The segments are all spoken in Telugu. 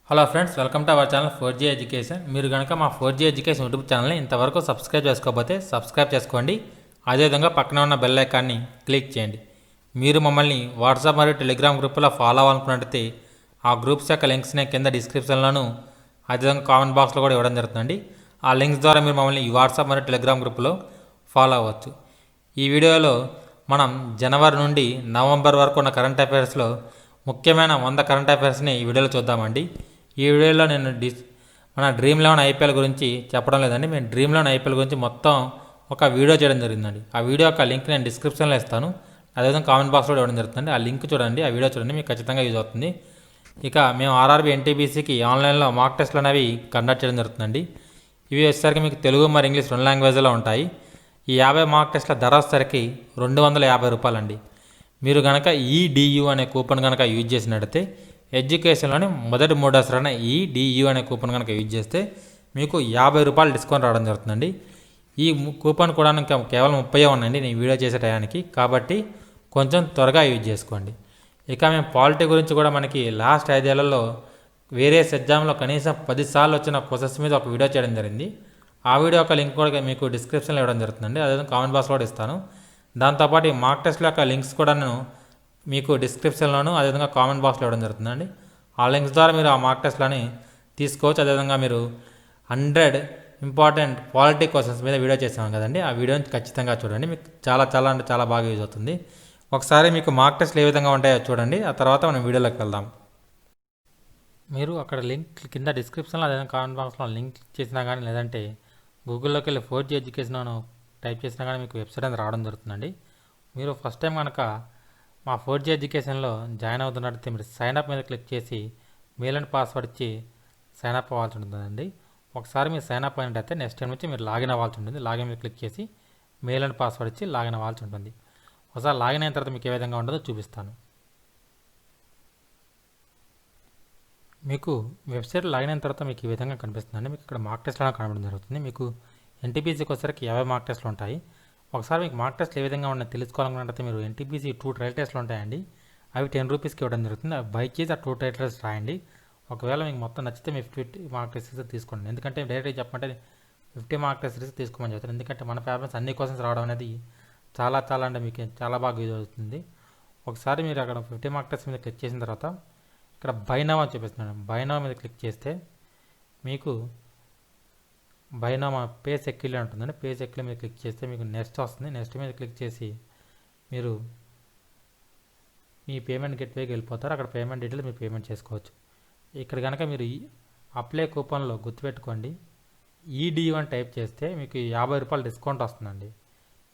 Hello friends, welcome to our channel 4G education. మీరు కనుక మా 4G ఎడ్యుకేషన్ యూట్యూబ్ ఛానల్ని ఇంతవరకు సబ్స్క్రైబ్ చేసుకోకపోతే సబ్స్క్రైబ్ చేసుకోండి. అదేవిధంగా పక్కన ఉన్న బెల్ ఐకాన్ని క్లిక్ చేయండి. మీరు మమ్మల్ని వాట్సాప్ మరియు టెలిగ్రామ్ గ్రూప్లో ఫాలో అవ్వాలనుకున్నట్టయితే ఆ గ్రూప్స్ యొక్క లింక్స్ని కింద డిస్క్రిప్షన్లోను అదేవిధంగా కామెంట్ బాక్స్లో కూడా ఇవ్వడం జరుగుతుందండి. ఆ లింక్స్ ద్వారా మీరు మమ్మల్ని ఈ వాట్సాప్ మరియు టెలిగ్రామ్ గ్రూప్లో ఫాలో అవ్వచ్చు. ఈ వీడియోలో మనం జనవరి నుండి నవంబర్ వరకు ఉన్న కరెంట్ అఫైర్స్లో ముఖ్యమైన 100 కరెంట్ అఫైర్స్ని ఈ వీడియోలో చూద్దామండి. ఈ వీడియోలో నేను మన డ్రీమ్ 11 ఐపీఎల్ గురించి చెప్పడం లేదండి. మేము డ్రీమ్ 11 ఐపీఎల్ గురించి మొత్తం ఒక వీడియో చేయడం జరిగిందండి. ఆ వీడియో యొక్క లింక్ నేను డిస్క్రిప్షన్లో ఇస్తాను, అదేవిధంగా కామెంట్ బాక్స్లో ఇవ్వడం జరుగుతుంది. ఆ లింక్ చూడండి, ఆ వీడియో చూడండి, మీకు ఖచ్చితంగా యూజ్ అవుతుంది. ఇక మేము ఆర్ఆర్బీ ఎన్టీపీసీకి ఆన్లైన్లో మాక్ టెస్ట్లు అనేవి కండక్ట్ చేయడం జరుగుతుందండి. ఇవి వచ్చేసరికి మీకు తెలుగు మరి ఇంగ్లీష్ 2 లాంగ్వేజ్లో ఉంటాయి. ఈ 50 మాక్ టెస్ట్ల ధర వచ్చేసరికి ₹250 అండి. మీరు కనుక ఈడియు అనే కూపన్ కనుక యూజ్ చేసినట్టయితే ఎడ్యుకేషన్లోని మొదటి 3 దశలైన ఈడియు అనే కూపన్ కనుక యూజ్ చేస్తే మీకు ₹50 డిస్కౌంట్ రావడం జరుగుతుందండి. ఈ కూపన్ కూడా ఇంకా కేవలం 30 ఉన్నాయండి నేను వీడియో చేసే టయానికి, కాబట్టి కొంచెం త్వరగా యూజ్ చేసుకోండి. ఇక మేము పాలిటీ గురించి కూడా మనకి లాస్ట్ 5 ఏళ్లలో వేరియస్ ఎగ్జామ్లో కనీసం 10 సార్లు వచ్చిన క్వశ్చన్స్ మీద ఒక వీడియో చేయడం జరిగింది. ఆ వీడియో యొక్క లింక్ కూడా మీకు డిస్క్రిప్షన్లో ఇవ్వడం జరుగుతుందండి, అదేవిధంగా కామెంట్ బాక్స్లో కూడా ఇస్తాను. దాంతోపాటు ఈ మాక్ టెస్ట్ల యొక్క లింక్స్ కూడా నేను మీకు డిస్క్రిప్షన్లోను అదేవిధంగా కామెంట్ బాక్స్లో ఇవ్వడం జరుగుతుందండి. ఆ లింక్స్ ద్వారా మీరు ఆ మాక్ టెస్ట్లని తీసుకోవచ్చు. అదేవిధంగా మీరు 100 ఇంపార్టెంట్ పాలిటీ క్వశ్చన్స్ మీద వీడియో చేసాం కదండి, ఆ వీడియోని ఖచ్చితంగా చూడండి, మీకు చాలా అంటే చాలా బాగా యూజ్ అవుతుంది. ఒకసారి మీకు మాక్ టెస్ట్లు ఏ విధంగా ఉంటాయో చూడండి, ఆ తర్వాత మనం వీడియోలోకి వెళ్దాం. మీరు అక్కడ లింక్ కింద డిస్క్రిప్షన్లో అదేవిధంగా కామెంట్ బాక్స్లో లింక్ క్లిక్ చేసినా కానీ, లేదంటే గూగుల్లోకి వెళ్ళి 4G ఎడ్యుకేషన్ టైప్ చేసినా కానీ మీకు వెబ్సైట్ అనేది రావడం జరుగుతుందండి. మీరు ఫస్ట్ టైం కనుక మా 4G ఎడ్యుకేషన్లో జాయిన్ అవుతున్నట్టయితే మీరు సైన్అప్ మీద క్లిక్ చేసి మెయిల్ అండ్ పాస్వర్డ్ ఇచ్చి సైన్అప్ అవ్వాల్సి ఉంటుందండి. ఒకసారి మీరు సైన్అప్ అయినట్టయితే నెక్స్ట్ టైం నుంచి మీరు లాగిన్ అవ్వాల్సి ఉంటుంది. లాగిన్ మీద క్లిక్ చేసి మెయిల్ అండ్ పాస్వర్డ్ ఇచ్చి లాగిన్ అవ్వాల్సి ఉంటుంది. ఒకసారి లాగిన్ అయిన తర్వాత మీకు ఏ విధంగా ఉంటుందో చూపిస్తాను. మీకు వెబ్సైట్ లాగిన్ అయిన తర్వాత మీకు ఈ విధంగా కనిపిస్తుందండి. మీకు ఇక్కడ మాక్ టెస్ట్లు కనబడడం జరుగుతుంది. మీకు ఎన్టీపీసీకి వచ్చేసరికి 50 మాక్ టెస్ట్లు ఉంటాయి. ఒకసారి మీకు మాక్ టెస్ట్లు ఏ విధంగా ఉన్నాయో తెలుసుకోవాలనుకుంటే మీరు ఎన్టీపీసీ 2 ట్రయల్ టెస్ట్లు ఉంటాయండి, అవి ₹10 ఇవ్వడం జరుగుతుంది. అవి బై చేసి ఆ 2 ట్రయల్ టెస్ట్ రాయండి. ఒకవేళ మీకు మొత్తం నచ్చితే మీ 50 మాక్ టెస్ట్ తీసుకోండి. ఎందుకంటే డైరెక్ట్గా చెప్పమంటే 50 మాక్ టెస్ట్ తీసుకోమని చెప్తారు. ఎందుకంటే మన పేపర్స్ అన్ని క్వశ్చన్స్ రావడం అనేది చాలా అంటే మీకు చాలా బాగా యూజ్ అవుతుంది. ఒకసారి మీరు అక్కడ 50 మాక్ టెస్ట్ మీద క్లిక్ చేసిన తర్వాత ఇక్కడ బై నౌ అని చూపిస్తున్నాను. బై నౌ మీద క్లిక్ చేస్తే మీకు బై నౌ పే సెక్యూర్లీ ఉంటుందండి. పే సెక్యూర్లీ మీద క్లిక్ చేస్తే మీకు నెక్స్ట్ వస్తుంది. నెక్స్ట్ మీద క్లిక్ చేసి మీరు మీ పేమెంట్ గేట్వేకి వెళ్ళిపోతారు. అక్కడ పేమెంట్ డీటెయిల్స్ మీరు పేమెంట్ చేసుకోవచ్చు. ఇక్కడ కనుక మీరు అప్లై కూపన్లో గుర్తుపెట్టుకోండి, ఈడియు అని టైప్ చేస్తే మీకు ₹50 డిస్కౌంట్ వస్తుందండి.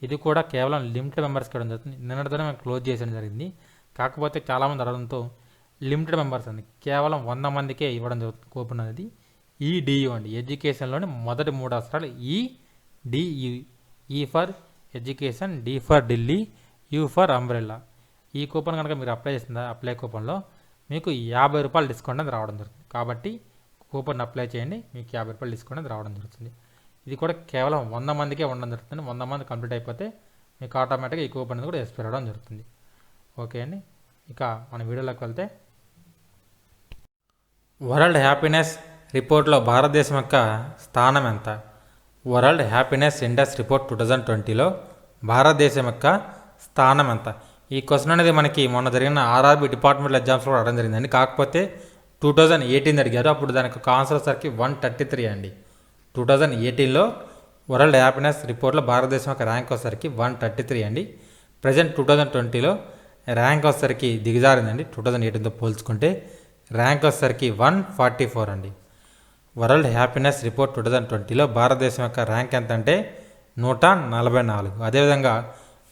ఇది కూడా కేవలం లిమిటెడ్ మెంబర్స్కి ఇవ్వడం జరుగుతుంది. నిన్నటితోనే మేము క్లోజ్ చేయడం జరిగింది. కాకపోతే చాలామంది అడగడంతో లిమిటెడ్ మెంబర్స్ అండి, కేవలం 100 మందికే ఇవ్వడం జరుగుతుంది కూపన్ అనేది. ఈడియు అండి, ఎడ్యుకేషన్లోని మొదటి 3 అక్షరాలు E D U. E for education, D for Delhi, U for umbrella. ఈ కూపన్ కనుక మీరు అప్లై చేసిందా అప్లై కూపన్లో మీకు ₹50 డిస్కౌంట్ అనేది రావడం జరుగుతుంది. కాబట్టి కూపన్ అప్లై చేయండి, మీకు ₹50 డిస్కౌంట్ అనేది రావడం జరుగుతుంది. ఇది కూడా కేవలం 100 మందికే ఉండడం జరుగుతుంది. 100 మంది కంప్లీట్ అయిపోతే మీకు ఆటోమేటిక్గా ఈ కూపన్ అనేది కూడా ఎక్స్పైర్ అవ్వడం జరుగుతుంది. ఓకే అండి, ఇక మన వీడియోలోకి వెళ్తే వరల్డ్ హ్యాపీనెస్ రిపోర్ట్లో భారతదేశం యొక్క స్థానం ఎంత? వరల్డ్ హ్యాపీనెస్ ఇండెక్స్ రిపోర్ట్ 2020లో భారతదేశం యొక్క స్థానం ఎంత? ఈ క్వశ్చన్ అనేది మనకి మొన్న జరిగిన ఆర్ఆర్బీ డిపార్ట్మెంటల్ ఎగ్జామ్స్లో అడగడం జరిగిందండి. కాకపోతే 2018 అడిగారు, అప్పుడు దానికి ఒక ఆన్సర్ వచ్చేసరికి 133 అండి. 2018లో వరల్డ్ హ్యాపీనెస్ రిపోర్ట్లో భారతదేశం యొక్క ర్యాంక్ వచ్చేసరికి 133 అండి. ప్రజెంట్ 2020లో ర్యాంక్ వచ్చేసరికి దిగజారిందండి. 2018తో పోల్చుకుంటే ర్యాంక్ వచ్చేసరికి 144 అండి. వరల్డ్ హ్యాపీనెస్ రిపోర్ట్ 2020లో భారతదేశం యొక్క ర్యాంక్ ఎంత అంటే 144. అదేవిధంగా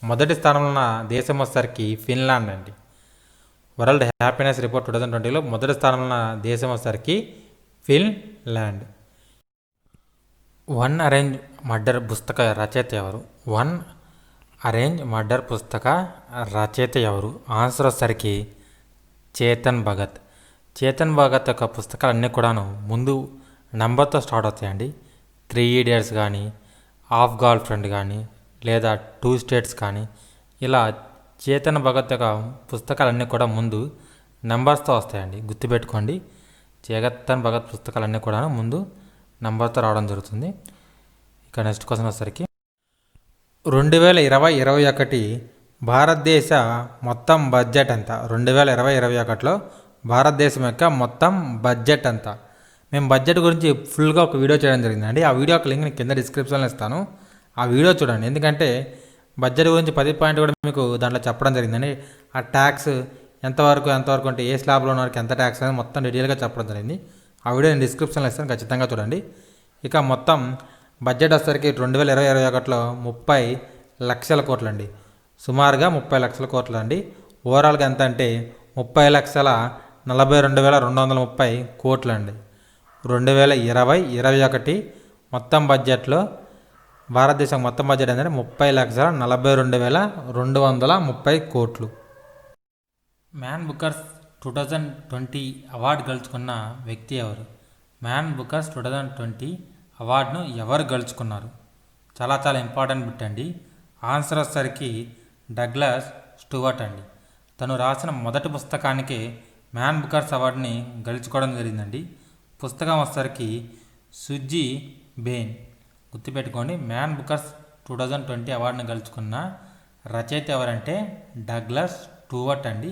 మొదటి స్థానంలో ఉన్న దేశం వచ్చేసరికి ఫిన్లాండ్ అండి. వరల్డ్ హ్యాపీనెస్ రిపోర్ట్ 2020లో మొదటి స్థానంలో ఉన్న దేశం వచ్చేసరికి ఫిన్లాండ్. 1 అరేంజ్ మర్డర్ పుస్తక రచయిత ఎవరు? 1 అరేంజ్ మర్డర్ పుస్తక రచయిత ఎవరు? ఆన్సర్ వచ్చేసరికి చేతన్ భగత్. చేతన్ భగత్ యొక్క పుస్తకాలు అన్నీ కూడాను ముందు నెంబర్తో స్టార్ట్ అవుతాయండి. 3 ఇడియట్స్ కానీ, హాఫ్ గర్ల్ ఫ్రెండ్ కానీ, లేదా 2 స్టేట్స్ కానీ, ఇలా చేతన్ భగత్ యొక్క పుస్తకాలన్నీ కూడా ముందు నెంబర్స్తో వస్తాయండి, గుర్తుపెట్టుకోండి. చేతన్ భగత్ పుస్తకాలన్నీ కూడా ముందు నెంబర్తో రావడం జరుగుతుంది. ఇక నెక్స్ట్ క్వశ్చన్ వచ్చేసరికి 2020-21 భారతదేశ మొత్తం బడ్జెట్ ఎంత? 2020-21లో భారతదేశం యొక్క మొత్తం బడ్జెట్ ఎంత? మేము బడ్జెట్ గురించి ఫుల్గా ఒక వీడియో చేయడం జరిగిందండి. ఆ వీడియో ఒక లింక్ నేను కింద డిస్క్రిప్షన్లో ఇస్తాను. ఆ వీడియో చూడండి. ఎందుకంటే బడ్జెట్ గురించి 10 పాయింట్ కూడా మీకు దాంట్లో చెప్పడం జరిగిందండి. ఆ ట్యాక్స్ ఎంతవరకు అంటే ఏ స్లాబ్లో ఉన్న వారికి ఎంత ట్యాక్స్ అనేది మొత్తం డీటెయిల్గా చెప్పడం జరిగింది. ఆ వీడియో నేను డిస్క్రిప్షన్లో ఇస్తాను, ఖచ్చితంగా చూడండి. ఇక మొత్తం బడ్జెట్ వచ్చేసరికి 2020-21లో 30 లక్షల కోట్లు అండి. సుమారుగా 30 లక్షల కోట్లు అండి. ఓవరాల్గా ఎంత అంటే 30,42,230 కోట్లు అండి. 2020-21 మొత్తం బడ్జెట్లో భారతదేశం మొత్తం బడ్జెట్ ఏంటంటే 30,42,230 కోట్లు. మ్యాన్ బుకర్స్ 2020 అవార్డు గెలుచుకున్న వ్యక్తి ఎవరు? మ్యాన్ బుకర్స్ 2020 అవార్డును ఎవరు గెలుచుకున్నారు? చాలా ఇంపార్టెంట్ బిట్ అండి. ఆన్సర్ వచ్చేసరికి డగ్లస్ స్టూవర్ట్ అండి. తను రాసిన మొదటి పుస్తకానికి మ్యాన్ బుకర్స్ అవార్డుని గెలుచుకోవడం జరిగిందండి. పుస్తకం వచ్చేసరికి సుజ్జీ బేన్. గుర్తుపెట్టుకోండి, మ్యాన్ బుకర్స్ 2020 అవార్డును గెలుచుకున్న రచయిత ఎవరంటే డగ్లస్ స్టూవర్ట్ అండి.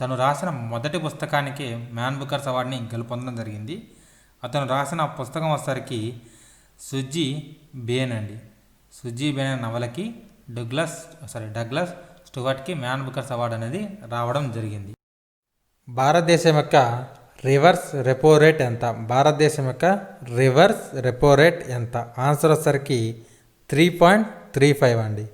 తను రాసిన మొదటి పుస్తకానికి మ్యాన్ బుకర్స్ అవార్డుని గెలుపొందడం జరిగింది. అతను రాసిన పుస్తకం వచ్చేసరికి సుజ్జీ బేన్ అండి. సుజ్జీ బేన్ అనే నవలకి డగ్లస్ స్టూవర్ట్కి మ్యాన్ బుకర్స్ అవార్డు అనేది రావడం జరిగింది. భారతదేశం యొక్క రివర్స్ రెపో రేట్ ఎంత? భారతదేశం యొక్క రివర్స్ రెపో రేట్ ఎంత? ఆన్సర్ వచ్చేసరికి 3.35 అండి.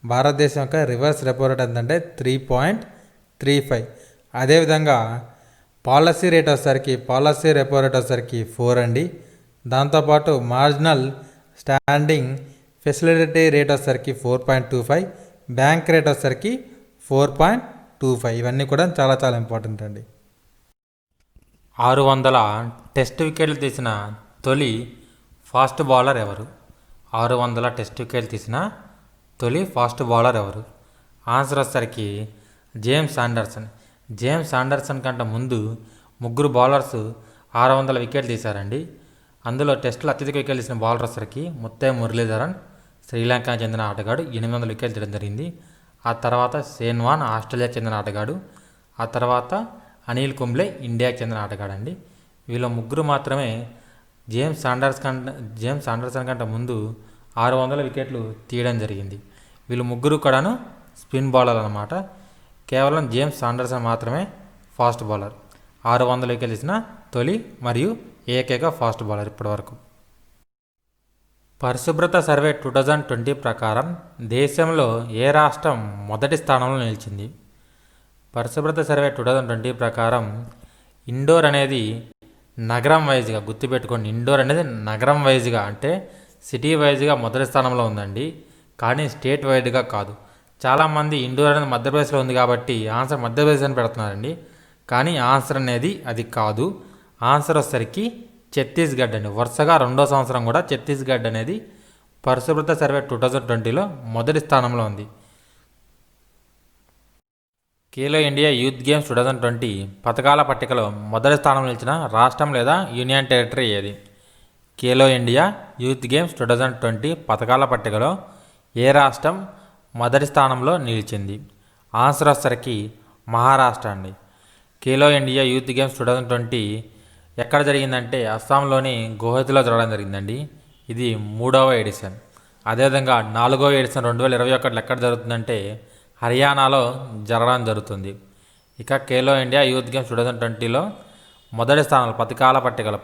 భారతదేశం యొక్క రివర్స్ రెపో రేట్ ఎంతంటే 3.35. అదేవిధంగా పాలసీ రేట్ వచ్చేసరికి పాలసీ రెపో రేట్ వచ్చేసరికి 4 అండి. దాంతోపాటు మార్జినల్ స్టాండింగ్ ఫెసిలిటీ రేట్ వచ్చేసరికి 4.25, బ్యాంక్ రేట్ వచ్చేసరికి 4.25. ఇవన్నీ కూడా చాలా ఇంపార్టెంట్ అండి. 600 టెస్ట్ వికెట్లు తీసిన తొలి ఫాస్ట్ బౌలర్ ఎవరు? 600 టెస్ట్ వికెట్లు తీసిన తొలి ఫాస్ట్ బౌలర్ ఎవరు? ఆన్సర్ వచ్చేసరికి జేమ్స్ ఆండర్సన్. జేమ్స్ ఆండర్సన్ కంటే ముందు 3 బౌలర్స్ 600 వికెట్లు తీశారండి. అందులో టెస్టులో అత్యధిక వికెట్లు తీసిన బౌలర్ వచ్చేసరికి ముత్తై మురళీధరన్, శ్రీలంకకు చెందిన ఆటగాడు, 800 వికెట్లు తీయడం జరిగింది. ఆ తర్వాత షేన్ వార్న్, ఆస్ట్రేలియాకు చెందిన ఆటగాడు. ఆ తర్వాత అనిల్ కుంబ్లే, ఇండియాకు చెందిన ఆటగాడు అండి. వీళ్ళ 3 మాత్రమే జేమ్స్ ఆండర్సన్ కంటే ముందు 600 వికెట్లు తీయడం జరిగింది. వీళ్ళు 3 కూడాను స్పిన్ బౌలర్ అన్నమాట. కేవలం జేమ్స్ ఆండర్సన్ మాత్రమే ఫాస్ట్ బౌలర్. 600 వికెట్లు తీసిన తొలి మరియు ఏకైక ఫాస్ట్ బౌలర్ ఇప్పటివరకు. పరిశుభ్రత సర్వే 2020 ప్రకారం దేశంలో ఏ రాష్ట్రం మొదటి స్థానంలో నిలిచింది? పరిశుభ్రత సర్వే 2020 ప్రకారం ఇండోర్ అనేది నగరం వైజ్గా, గుర్తుపెట్టుకోండి, ఇండోర్ అనేది నగరం వైజ్గా అంటే సిటీ వైజ్గా మొదటి స్థానంలో ఉందండి. కానీ స్టేట్ వైడ్గా కాదు. చాలామంది ఇండోర్ అనేది మధ్యప్రదేశ్లో ఉంది కాబట్టి ఆన్సర్ మధ్యప్రదేశ్ అని పెడుతున్నారండి. కానీ ఆన్సర్ అనేది అది కాదు. ఆన్సర్ వచ్చేసరికి ఛత్తీస్గఢ్ అండి. వరుసగా 2వ సంవత్సరం కూడా ఛత్తీస్గఢ్ అనేది పరిశుభ్రత సర్వే 2020లో మొదటి స్థానంలో ఉంది. ఖేలో ఇండియా యూత్ గేమ్స్ 2020 పథకాల పట్టికలో మొదటి స్థానంలో నిలిచిన రాష్ట్రం లేదా యూనియన్ టెరిటరీ ఏది? ఖేలో ఇండియా యూత్ గేమ్స్ 2020 పథకాల పట్టికలో ఏ రాష్ట్రం మొదటి స్థానంలో నిలిచింది? ఆన్సర్ వచ్చేసరికి మహారాష్ట్ర అండి. ఖేలో ఇండియా యూత్ గేమ్స్ 2020 ఎక్కడ జరిగిందంటే అస్సాంలోని గౌహతిలో జరగడం జరిగిందండి. ఇది 3వ ఎడిషన్. అదేవిధంగా 4వ ఎడిషన్ 2021 ఎక్కడ జరుగుతుందంటే హర్యానాలో జరగడం జరుగుతుంది. ఇక ఖేలో ఇండియా యూత్ గేమ్స్ 2020లో మొదటి స్థానంలో పథకాల పట్టికలో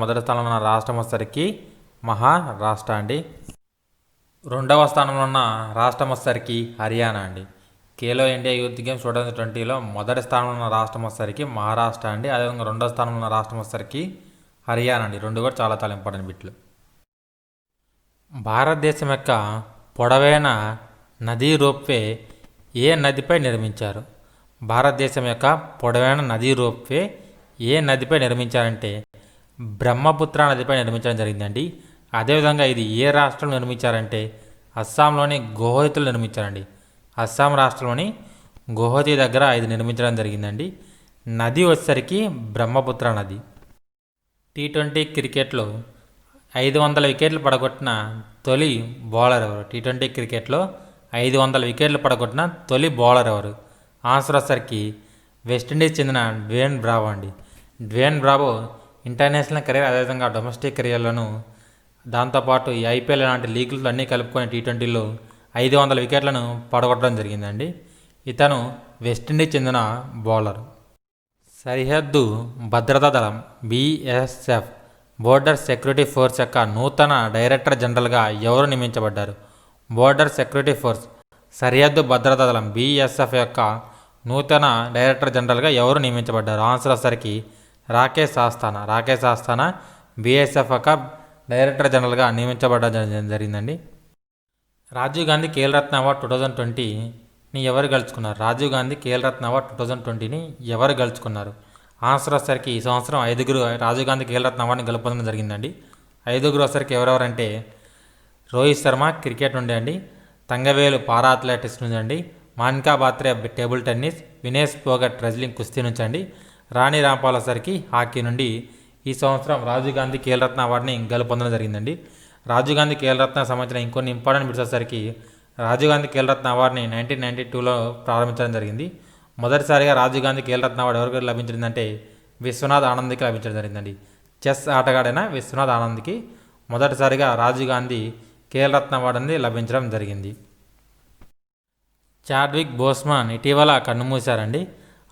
మొదటి స్థానంలో ఉన్న రాష్ట్రం వచ్చేసరికి మహారాష్ట్ర అండి. 2వ స్థానంలో ఉన్న రాష్ట్రం వచ్చేసరికి హర్యానా అండి. ఖేలో ఇండియా యూత్ గేమ్స్ 2020లో మొదటి స్థానంలో ఉన్న రాష్ట్రం వచ్చేసరికి మహారాష్ట్ర అండి. అదేవిధంగా 2వ స్థానంలో ఉన్న రాష్ట్రం వచ్చేసరికి హర్యానా అండి. 2 కూడా చాలా ఇంపార్టెంట్ బిట్లు. భారతదేశం యొక్క పొడవైన నదీ రోప్వే ఏ నదిపై నిర్మించారు? భారతదేశం యొక్క పొడవైన నదీ రోప్వే ఏ నదిపై నిర్మించారంటే బ్రహ్మపుత్ర నదిపై నిర్మించడం జరిగిందండి. అదేవిధంగా ఇది ఏ రాష్ట్రంలో నిర్మించారంటే అస్సాంలోని గౌహతిలో నిర్మించారండి. అస్సాం రాష్ట్రంలోని గౌహతి దగ్గర ఇది నిర్మించడం జరిగిందండి. నది వచ్చేసరికి బ్రహ్మపుత్ర నది. టీ20 క్రికెట్లో 500 వికెట్లు పడగొట్టిన తొలి బౌలర్ ఎవరు? టీ20 క్రికెట్లో 500 వికెట్లు పడగొట్టిన తొలి బౌలర్ ఎవరు? ఆన్సర్ వచ్చరికి వెస్టిండీస్ చెందిన డ్వేన్ బ్రావో అండి. డ్వేన్ బ్రావో ఇంటర్నేషనల్ కెరీర్ అదేవిధంగా డొమెస్టిక్ కెరియర్లను దాంతోపాటు ఈ ఐపీఎల్ లాంటి లీగులు అన్నీ కలుపుకొని టీ20లో 500 వికెట్లను పడగొట్టడం జరిగిందండి. ఇతను వెస్టిండీస్ చెందిన బౌలర్. సరిహద్దు భద్రతా దళం బీఎస్ఎఫ్ బోర్డర్ సెక్యూరిటీ ఫోర్స్ యొక్క నూతన డైరెక్టర్ జనరల్గా ఎవరు నియమించబడ్డారు? బోర్డర్ సెక్యూరిటీ ఫోర్స్ సరిహద్దు భద్రతా దళం బీఎస్ఎఫ్ యొక్క నూతన డైరెక్టర్ జనరల్గా ఎవరు నియమించబడ్డారు? ఆన్సర్ వచ్చరికి రాకేష్ ఆస్థానా. రాకేష్ ఆస్థానా బీఎస్ఎఫ్ యొక్క డైరెక్టర్ జనరల్గా నియమించబడడం జరిగిందండి. రాజీవ్ గాంధీ ఖేల్రత్న అవార్డ్ 2020ని ఎవరు గెలుచుకున్నారు? రాజీవ్ గాంధీ ఖేల్రత్న అవార్డ్ 2020ని ఎవరు గెలుచుకున్నారు? ఆన్సర్ వచ్చరికి ఈ సంవత్సరం 5గురు రాజీవ్ గాంధీ ఖేల్రత్న అవార్డుని గెలుపొందడం జరిగిందండి. 5గురు వచ్చరికి ఎవరెవరంటే రోహిత్ శర్మ క్రికెట్ నుండి అండి, తంగవేలు పారా అథ్లెటిక్స్ నుంచి అండి, Manika Batra table tennis, Vinesh Phogat wrestling కుస్తీ నుంచి అండి, రాణి రాంపాల్ వచ్చరికి హాకీ నుండి ఈ సంవత్సరం రాజీవ్ గాంధీ ఖేల్రత్న అవార్డుని గెలుపొందడం జరిగిందండి. రాజీవ్ గాంధీ ఖేల్రత్న సంబంధించిన ఇంకొన్ని ఇంపార్టెంట్ బిట్స్ వచ్చరికి రాజీవ్ గాంధీ ఖేల్రత్న అవార్డుని 1992లో ప్రారంభించడం జరిగింది. మొదటిసారిగా రాజీవ్ గాంధీ ఖేల్రత్న అవార్డు ఎవరికి లభించిందంటే విశ్వనాథ్ ఆనంద్కి లభించడం జరిగిందండి. చెస్ ఆటగాడైన విశ్వనాథ్ ఆనంద్కి మొదటిసారిగా రాజీవ్ గాంధీ ఖేల్రత్న అవార్డు అనేది లభించడం జరిగింది. చాడ్విక్ బోస్మాన్ ఇటీవల కన్నుమూశారండి.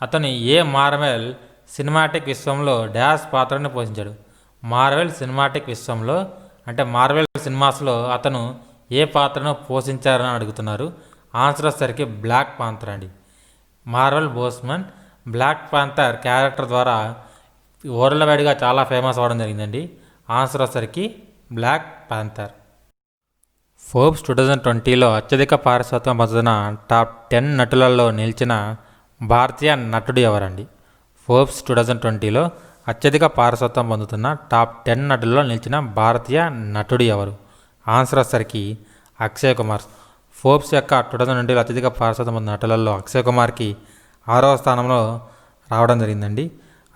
అతను ఏ మార్వెల్ సినిమాటిక్ విశ్వంలో డాష్ పాత్రను పోషించాడు? మార్వెల్ సినిమాటిక్ విశ్వంలో అంటే మార్వెల్ సినిమాస్లో అతను ఏ పాత్రను పోషించారని అడుగుతున్నారు. ఆన్సర్ వచ్చరికి బ్లాక్ పాంథర్ అండి. మార్వెల్ బోస్మన్ బ్లాక్ పాంథర్ క్యారెక్టర్ ద్వారా వరల్డ్ వైడ్గా చాలా ఫేమస్ అవ్వడం జరిగిందండి. ఆన్సర్ వచ్చరికి బ్లాక్ పాంథర్. ఫోర్బ్స్ 2020లో అత్యధిక పారితోషికం పొందుతున్న టాప్ 10 నటులలో నిలిచిన భారతీయ నటుడు ఎవరండి? ఫోర్బ్స్ 2020లో అత్యధిక పారితోషికం పొందుతున్న టాప్ 10 నటులలో నిలిచిన భారతీయ నటుడు ఎవరు? ఆన్సర్ వచ్చరికి అక్షయ్ కుమార్. ఫోర్బ్స్ యొక్క 2020లో అత్యధిక పారితోషికం పొందిన నటులలో అక్షయ్ కుమార్కి 6వ స్థానంలో రావడం జరిగిందండి.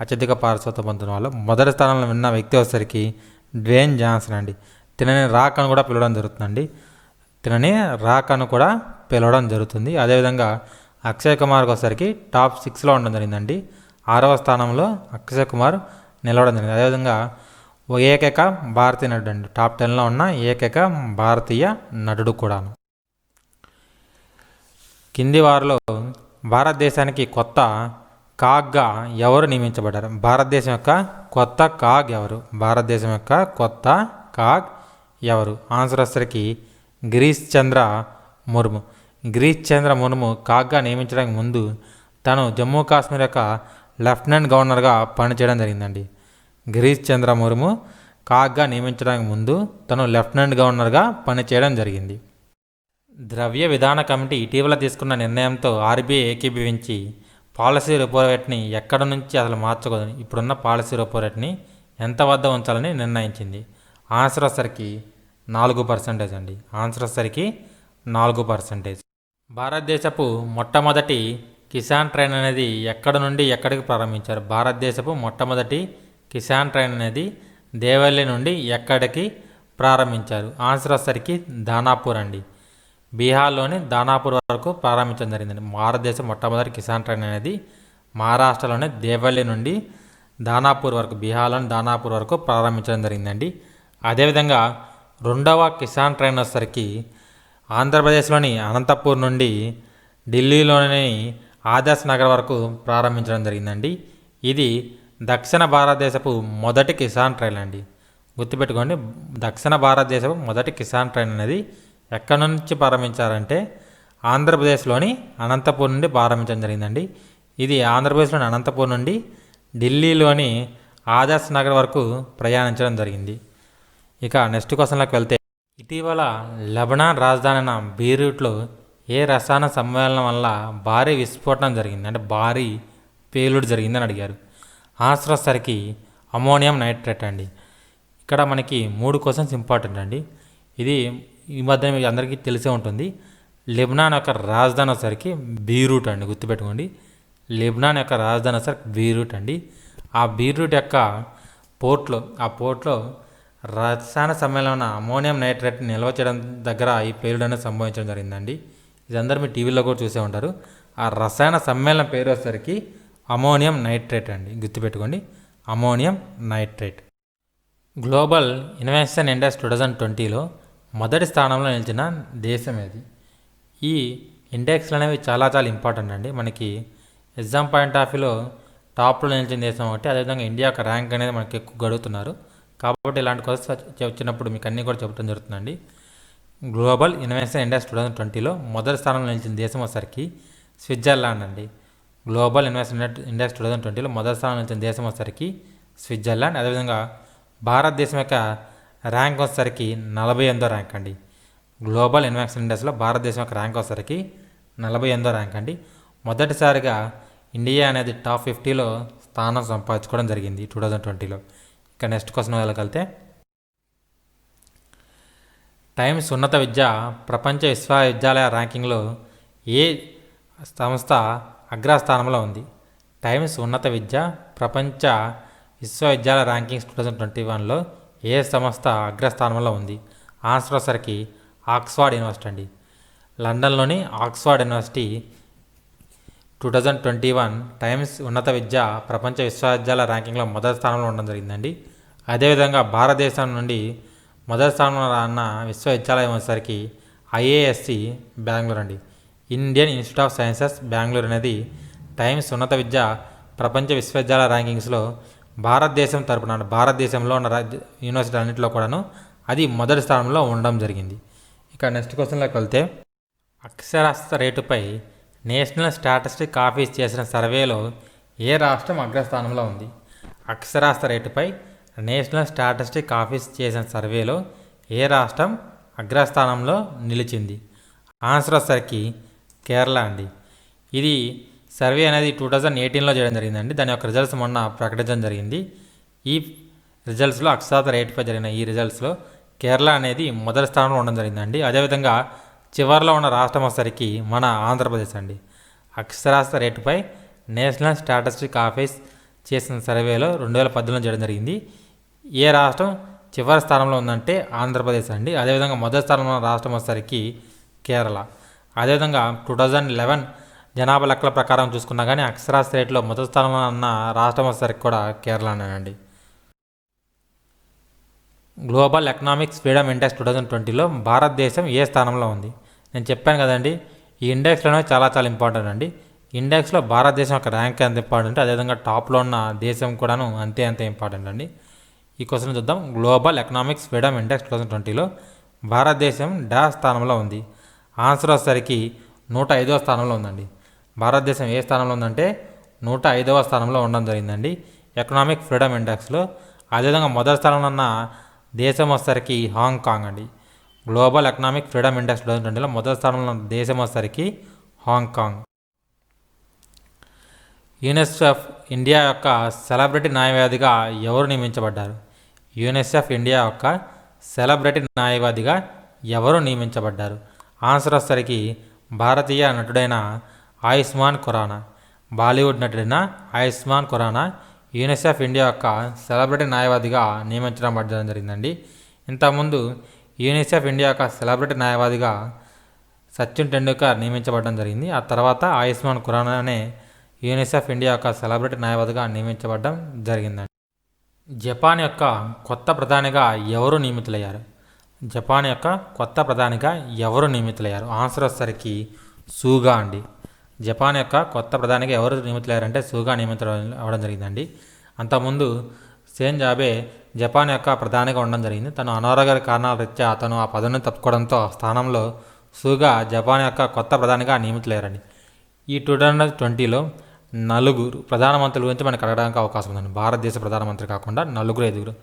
అత్యధిక పారితోషికం పొందుతున్న వాళ్ళు మొదటి స్థానంలో ఉన్న వ్యక్తి వచ్చరికి డ్వేన్ జాన్సన్ అండి. తినని రాక్ అని కూడా పిలవడం జరుగుతుందండి. తినని రాక్ అని కూడా పిలవడం జరుగుతుంది. అదేవిధంగా అక్షయ్ కుమార్కి వచ్చరికి టాప్ 6లో ఉండడం జరిగిందండి. 6వ స్థానంలో అక్షయ్ కుమార్ నిలవడం జరిగింది. అదేవిధంగా ఏకైక భారతీయ నటుడు అండి. టాప్ 10లో ఉన్న ఏకైక భారతీయ నటుడు కూడాను. కింది వారిలో భారతదేశానికి కొత్త కాగ్గా ఎవరు నియమించబడ్డారు? భారతదేశం యొక్క కొత్త కాగ్ ఎవరు? భారతదేశం యొక్క కొత్త కాగ్ ఎవరు? ఆన్సర్ వచ్చరికి గిరీష్ చంద్ర ముర్ము. గిరీష్ చంద్ర ముర్ము కాగ్గా నియమించడానికి ముందు తను జమ్మూ కాశ్మీర్ యొక్క లెఫ్టినెంట్ గవర్నర్గా పనిచేయడం జరిగిందండి. గిరీష్ చంద్ర ముర్ము కాగ్గా నియమించడానికి ముందు తను లెఫ్టినెంట్ గవర్నర్గా పనిచేయడం జరిగింది. ద్రవ్య విధాన కమిటీ ఇటీవల తీసుకున్న నిర్ణయంతో ఆర్బీఐ ఏకీభవించి పాలసీ రెపో రేట్ని ఎక్కడ నుంచి అసలు మార్చకూడదు, ఇప్పుడున్న పాలసీ రెపో రేట్ని ఎంత వద్ద ఉంచాలని నిర్ణయించింది. ఆన్సర్ వచ్చరికి 4% అండి. ఆన్సర్ వచ్చరికి 4%. భారతదేశపు మొట్టమొదటి కిసాన్ ట్రైన్ అనేది ఎక్కడ నుండి ఎక్కడికి ప్రారంభించారు? భారతదేశపు మొట్టమొదటి కిసాన్ ట్రైన్ అనేది దేవల్లి నుండి ఎక్కడికి ప్రారంభించారు? ఆన్సర్ వచ్చరికి దానాపూర్ అండి. బీహార్లోని దానాపూర్ వరకు ప్రారంభించడం జరిగిందండి. భారతదేశం మొట్టమొదటి కిసాన్ ట్రైన్ అనేది మహారాష్ట్రలోని దేవల్లి నుండి దానాపూర్ వరకు, బీహార్లోని దానాపూర్ వరకు ప్రారంభించడం జరిగిందండి. అదేవిధంగా రెండవ కిసాన్ ట్రైన్ వచ్చరికి ఆంధ్రప్రదేశ్లోని అనంతపూర్ నుండి ఢిల్లీలోని ఆదర్శ్ నగర్ వరకు ప్రారంభించడం జరిగిందండి. ఇది దక్షిణ భారతదేశపు మొదటి కిసాన్ ట్రైన్ అండి. గుర్తుపెట్టుకోండి, దక్షిణ భారతదేశపు మొదటి కిసాన్ ట్రైన్ అనేది ఎక్కడి నుంచి ప్రారంభించారంటే ఆంధ్రప్రదేశ్లోని అనంతపూర్ నుండి ప్రారంభించడం జరిగిందండి. ఇది ఆంధ్రప్రదేశ్లోని అనంతపూర్ నుండి ఢిల్లీలోని ఆదర్శ్ నగర్ వరకు ప్రయాణించడం జరిగింది. ఇక నెక్స్ట్ క్వశ్చన్లోకి వెళ్తే, ఇటీవల లెబనాన్ రాజధాని అయిన బీరూట్లో ఏ రసాయన సమ్మేళనం వల్ల భారీ విస్ఫోటనం జరిగింది, అంటే భారీ పేలుడు జరిగిందని అడిగారు. ఆన్సర్ వచ్చరికి అమోనియం నైట్రేట్ అండి. ఇక్కడ మనకి 3 క్వశ్చన్స్ ఇంపార్టెంట్ అండి. ఇది ఈ మధ్య మీకు అందరికీ తెలిసే ఉంటుంది. లెబనాన్ యొక్క రాజధాని వచ్చరికి బీరూట్ అండి. గుర్తుపెట్టుకోండి, లెబనాన్ యొక్క రాజధాని వచ్చరికి బీరూట్ అండి. ఆ బీరూట్ యొక్క పోర్ట్లో రసాయన సమ్మేళన అమోనియం నైట్రేట్ నిల్వ చేయడం దగ్గర ఈ పేలుడు అనేది సంభవించడం జరిగిందండి. ఇది అందరూ మీ టీవీలో కూడా చూసే ఉంటారు. ఆ రసాయన సమ్మేళనం పేరు వచ్చేసరికి అమోనియం నైట్రేట్ అండి, గుర్తుపెట్టుకోండి, ammonium nitrate. Global Innovation Index 2020లో మొదటి స్థానంలో నిలిచిన దేశం ఏది? ఈ ఇండెక్స్లు అనేవి చాలా చాలా ఇంపార్టెంట్ అండి. మనకి ఎగ్జామ్ పాయింట్ ఆఫ్ వ్యూలో టాప్లో నిలిచిన దేశం ఒకటి, అదేవిధంగా ఇండియా యొక్క ర్యాంక్ అనేది మనకి ఎక్కువ గడుగుతున్నారు. కాబట్టి ఇలాంటి క్వశ్చన్స్ వచ్చినప్పుడు మీకు అన్నీ కూడా చెప్పడం జరుగుతుందండి. గ్లోబల్ ఇన్నోవేషన్ ఇండెక్స్ 2020లో మొదటి స్థానంలో నిలిచిన దేశం వచ్చేసరికి స్విట్జర్లాండ్ అండి. గ్లోబల్ ఇన్నోవేషన్ ఇండెక్స్ 2020లో మొదటి స్థానంలో నిలిచిన దేశం వచ్చేసరికి స్విట్జర్లాండ్. అదేవిధంగా భారతదేశం యొక్క ర్యాంక్ వచ్చేసరికి 48వ ర్యాంక్ అండి. గ్లోబల్ ఇన్నోవేషన్ ఇండెక్స్లో భారతదేశం యొక్క ర్యాంక్ వచ్చేసరికి 48వ ర్యాంక్ అండి. మొదటిసారిగా ఇండియా అనేది టాప్ 50లో స్థానం సంపాదించుకోవడం జరిగింది 2020లో. ఇక నెక్స్ట్ క్వశ్చన్ వెళ్ళగలిగితే, టైమ్స్ ఉన్నత విద్య ప్రపంచ విశ్వవిద్యాలయ ర్యాంకింగ్లో ఏ సంస్థ అగ్రస్థానంలో ఉంది? టైమ్స్ ఉన్నత విద్య ప్రపంచ విశ్వవిద్యాలయ ర్యాంకింగ్స్ 2021లో ఏ సంస్థ అగ్రస్థానంలో ఉంది? ఆన్సర్ వచ్చరికి ఆక్స్ఫర్డ్ యూనివర్సిటీ అండి. లండన్లోని ఆక్స్ఫర్డ్ యూనివర్సిటీ 2021 టైమ్స్ ఉన్నత విద్య ప్రపంచ విశ్వవిద్యాలయ ర్యాంకింగ్లో మొదటి స్థానంలో ఉండడం జరిగిందండి. అదేవిధంగా భారతదేశం నుండి మొదటి స్థానంలో ఉన్న విశ్వవిద్యాలయం వచ్చేసరికి ఐఏఎస్సి బెంగళూరు అండి. Indian institute of sciences Bengaluru అనేది టైమ్స్ ఉన్నత విద్య ప్రపంచ విశ్వవిద్యాలయ ర్యాంకింగ్స్లో భారతదేశం తరపున భారతదేశంలో ఉన్న యూనివర్సిటీ అన్నింటిలో కూడాను అది మొదటి స్థానంలో ఉండడం జరిగింది. ఇక నెక్స్ట్ క్వశ్చన్లోకి వెళ్తే, అక్షరాస్యత రేటుపై నేషనల్ స్టాటిస్టిక్స్ ఆఫీస్ చేసిన సర్వేలో ఏ రాష్ట్రం అగ్రస్థానంలో ఉంది? అక్షరాస్యత రేటుపై నేషనల్ స్టాటిస్టిక్స్ ఆఫీస్ చేసిన సర్వేలో ఏ రాష్ట్రం అగ్రస్థానంలో నిలిచింది? ఆన్సర్ వచ్చేసరికి కేరళ అండి. ఇది సర్వే అనేది 2018లో చేయడం జరిగిందండి. దాని యొక్క రిజల్ట్స్ మొన్న ప్రకటించడం జరిగింది. ఈ రిజల్ట్స్లో అక్షరాస్యత రేటుపై జరిగిన ఈ రిజల్ట్స్లో కేరళ అనేది మొదటి స్థానంలో ఉండడం జరిగిందండి. అదేవిధంగా చివరిలో ఉన్న రాష్ట్రం వచ్చేసరికి మన ఆంధ్రప్రదేశ్ అండి. అక్షరాస్యత రేటుపై నేషనల్ స్టాటిస్టిక్స్ ఆఫీస్ చేసిన సర్వేలో 2018లో చేయడం జరిగింది. ఏ రాష్ట్రం చివరి స్థానంలో ఉందంటే ఆంధ్రప్రదేశ్ అండి. అదేవిధంగా మొదటి స్థానంలో ఉన్న రాష్ట్రం వచ్చేసరికి కేరళ. అదేవిధంగా 2011 జనాభా లెక్కల ప్రకారం చూసుకున్నా కానీ అక్షరాస్యత రేట్లో మొదటి స్థానంలో ఉన్న రాష్ట్రం వచ్చేసరికి కూడా కేరళనేనండి. గ్లోబల్ ఎకనామిక్స్ ఫ్రీడమ్ ఇండెక్స్ 2020లో భారతదేశం ఏ స్థానంలో ఉంది? నేను చెప్పాను కదండి, ఈ ఇండెక్స్లోనే చాలా చాలా ఇంపార్టెంట్ అండి. ఇండెక్స్లో భారతదేశం యొక్క ర్యాంక్ ఎంత ఇంపార్టెంట్, అదేవిధంగా టాప్లో ఉన్న దేశం కూడాను అంతే ఇంపార్టెంట్ అండి. ఈ క్వశ్చన్ చూద్దాం. గ్లోబల్ ఎకనామిక్స్ ఫ్రీడమ్ ఇండెక్స్ 2020లో భారతదేశం డాష్ స్థానంలో ఉంది? ఆన్సర్ వచ్చేసరికి 105వ స్థానంలో ఉందండి. భారతదేశం ఏ స్థానంలో ఉందంటే 105వ స్థానంలో ఉండడం జరిగిందండి ఎకనామిక్ ఫ్రీడమ్ ఇండెక్స్లో. అదేవిధంగా మొదటి స్థానంలో ఉన్న దేశం వచ్చేసరికి హాంకాంగ్ అండి. గ్లోబల్ ఎకనామిక్ ఫ్రీడమ్ ఇండెక్స్ 2020లో మొదటి స్థానంలో ఉన్న దేశం వచ్చేసరికి హాంకాంగ్. యూనిసెఫ్ ఇండియా యొక్క సెలబ్రిటీ న్యాయవాదిగా ఎవరు నియమించబడ్డారు? యూనిసెఫ్ ఇండియా యొక్క సెలబ్రిటీ న్యాయవాదిగా ఎవరు నియమించబడ్డారు? ఆన్సర్ వచ్చేసరికి భారతీయ నటుడైన ఆయుష్మాన్ ఖురానా. బాలీవుడ్ నటుడైన ఆయుష్మాన్ ఖురానా యూనిసెఫ్ ఇండియా యొక్క సెలబ్రిటీ న్యాయవాదిగా నియమించడం జరిగిందండి. ఇంతకుముందు యూనిసెఫ్ ఇండియా యొక్క సెలబ్రిటీ న్యాయవాదిగా సచిన్ టెండూల్కర్ నియమించబడడం జరిగింది. ఆ తర్వాత ఆయుష్మాన్ ఖురానానే యూనిసెఫ్ ఇండియా యొక్క సెలబ్రిటీ న్యాయవాదిగా నియమించబడడం జరిగిందండి. జపాన్ యొక్క కొత్త ప్రధానిగా ఎవరు నియమితులయ్యారు? జపాన్ యొక్క కొత్త ప్రధానిగా ఎవరు నియమితులయ్యారు? ఆన్సర్ వచ్చేసరికి సూగా అండి. జపాన్ యొక్క కొత్త ప్రధానిగా ఎవరు నియమితులయ్యారంటే సూగా నియమితులు అవ్వడం జరిగిందండి. అంతకుముందు షింజో అబే జపాన్ యొక్క ప్రధానిగా ఉండడం జరిగింది. తను అనారోగ్య కారణాల రీత్యా అతను ఆ పదవిని తప్పుకోవడంతో ఆ స్థానంలో సూగా జపాన్ యొక్క కొత్త ప్రధానిగా నియమితులయ్యారండి. ఈ 2020లో 4 ప్రధానమంత్రుల గురించి మనకు అడగడానికి అవకాశం ఉందండి. భారతదేశ ప్రధానమంత్రి కాకుండా 4-5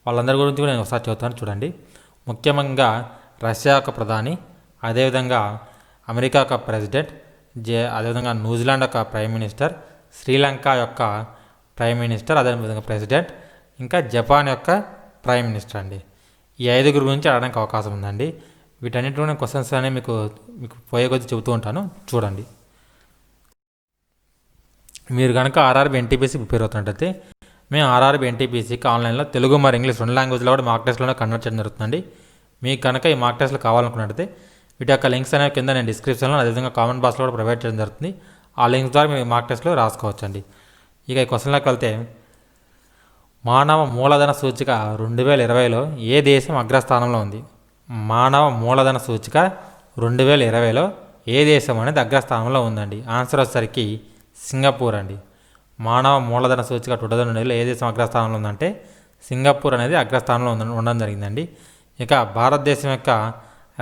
వాళ్ళందరి గురించి కూడా నేను ఒకసారి చెబుతాను చూడండి. ముఖ్యంగా రష్యా యొక్క ప్రధాని, అదేవిధంగా అమెరికా యొక్క ప్రెసిడెంట్, అదేవిధంగా న్యూజిలాండ్ యొక్క ప్రైమ్ మినిస్టర్, శ్రీలంక యొక్క ప్రైమ్ మినిస్టర్, అదేవిధంగా ప్రెసిడెంట్, ఇంకా జపాన్ యొక్క ప్రైమ్ మినిస్టర్ అండి. ఈ 5 గురించి అడగడానికి అవకాశం ఉందండి. వీటన్నిటిలోనే క్వశ్చన్స్ అనేవి మీకు పోయే కొద్దీ చెబుతూ ఉంటాను చూడండి. మీరు కనుక ఆర్ఆర్బీ ఎన్టీపీసీ ప్రిపేర్ అవుతున్నట్టయితే మేము ఆర్ఆర్బీ ఎన్టీపీసీకి ఆన్లైన్లో తెలుగు మరియు ఇంగ్లీష్ 2 లాంగ్వేజ్లో కూడా మాక్ టెస్ట్లో కండక్ట్ చేయడం జరుగుతుందండి. మీకు కనుక ఈ మాక్ టెస్ట్లు కావాలనుకున్నట్లయితే వీటి యొక్క లింక్స్ అనేవి కింద నేను డిస్క్రిప్షన్లో అదేవిధంగా కామెంట్ బాక్స్లో కూడా ప్రొవైడ్ చేయడం జరుగుతుంది. ఆ లింక్స్ ద్వారా మీరు మాక్ టెస్ట్లో రాసుకోవచ్చండి. ఇక ఈ క్వశ్చన్లోకి వెళ్తే, మానవ మూలధన సూచిక 2020లో ఏ దేశం అగ్రస్థానంలో ఉంది? మానవ మూలధన సూచిక 2020లో ఏ దేశం అనేది అగ్రస్థానంలో ఉందండి? ఆన్సర్ వచ్చేసరికి సింగపూర్ అండి. మానవ మూలధన సూచిక 2020లో ఏ దేశం అగ్రస్థానంలో ఉందంటే సింగపూర్ అనేది అగ్రస్థానంలో ఉండడం జరిగిందండి. ఇక భారతదేశం యొక్క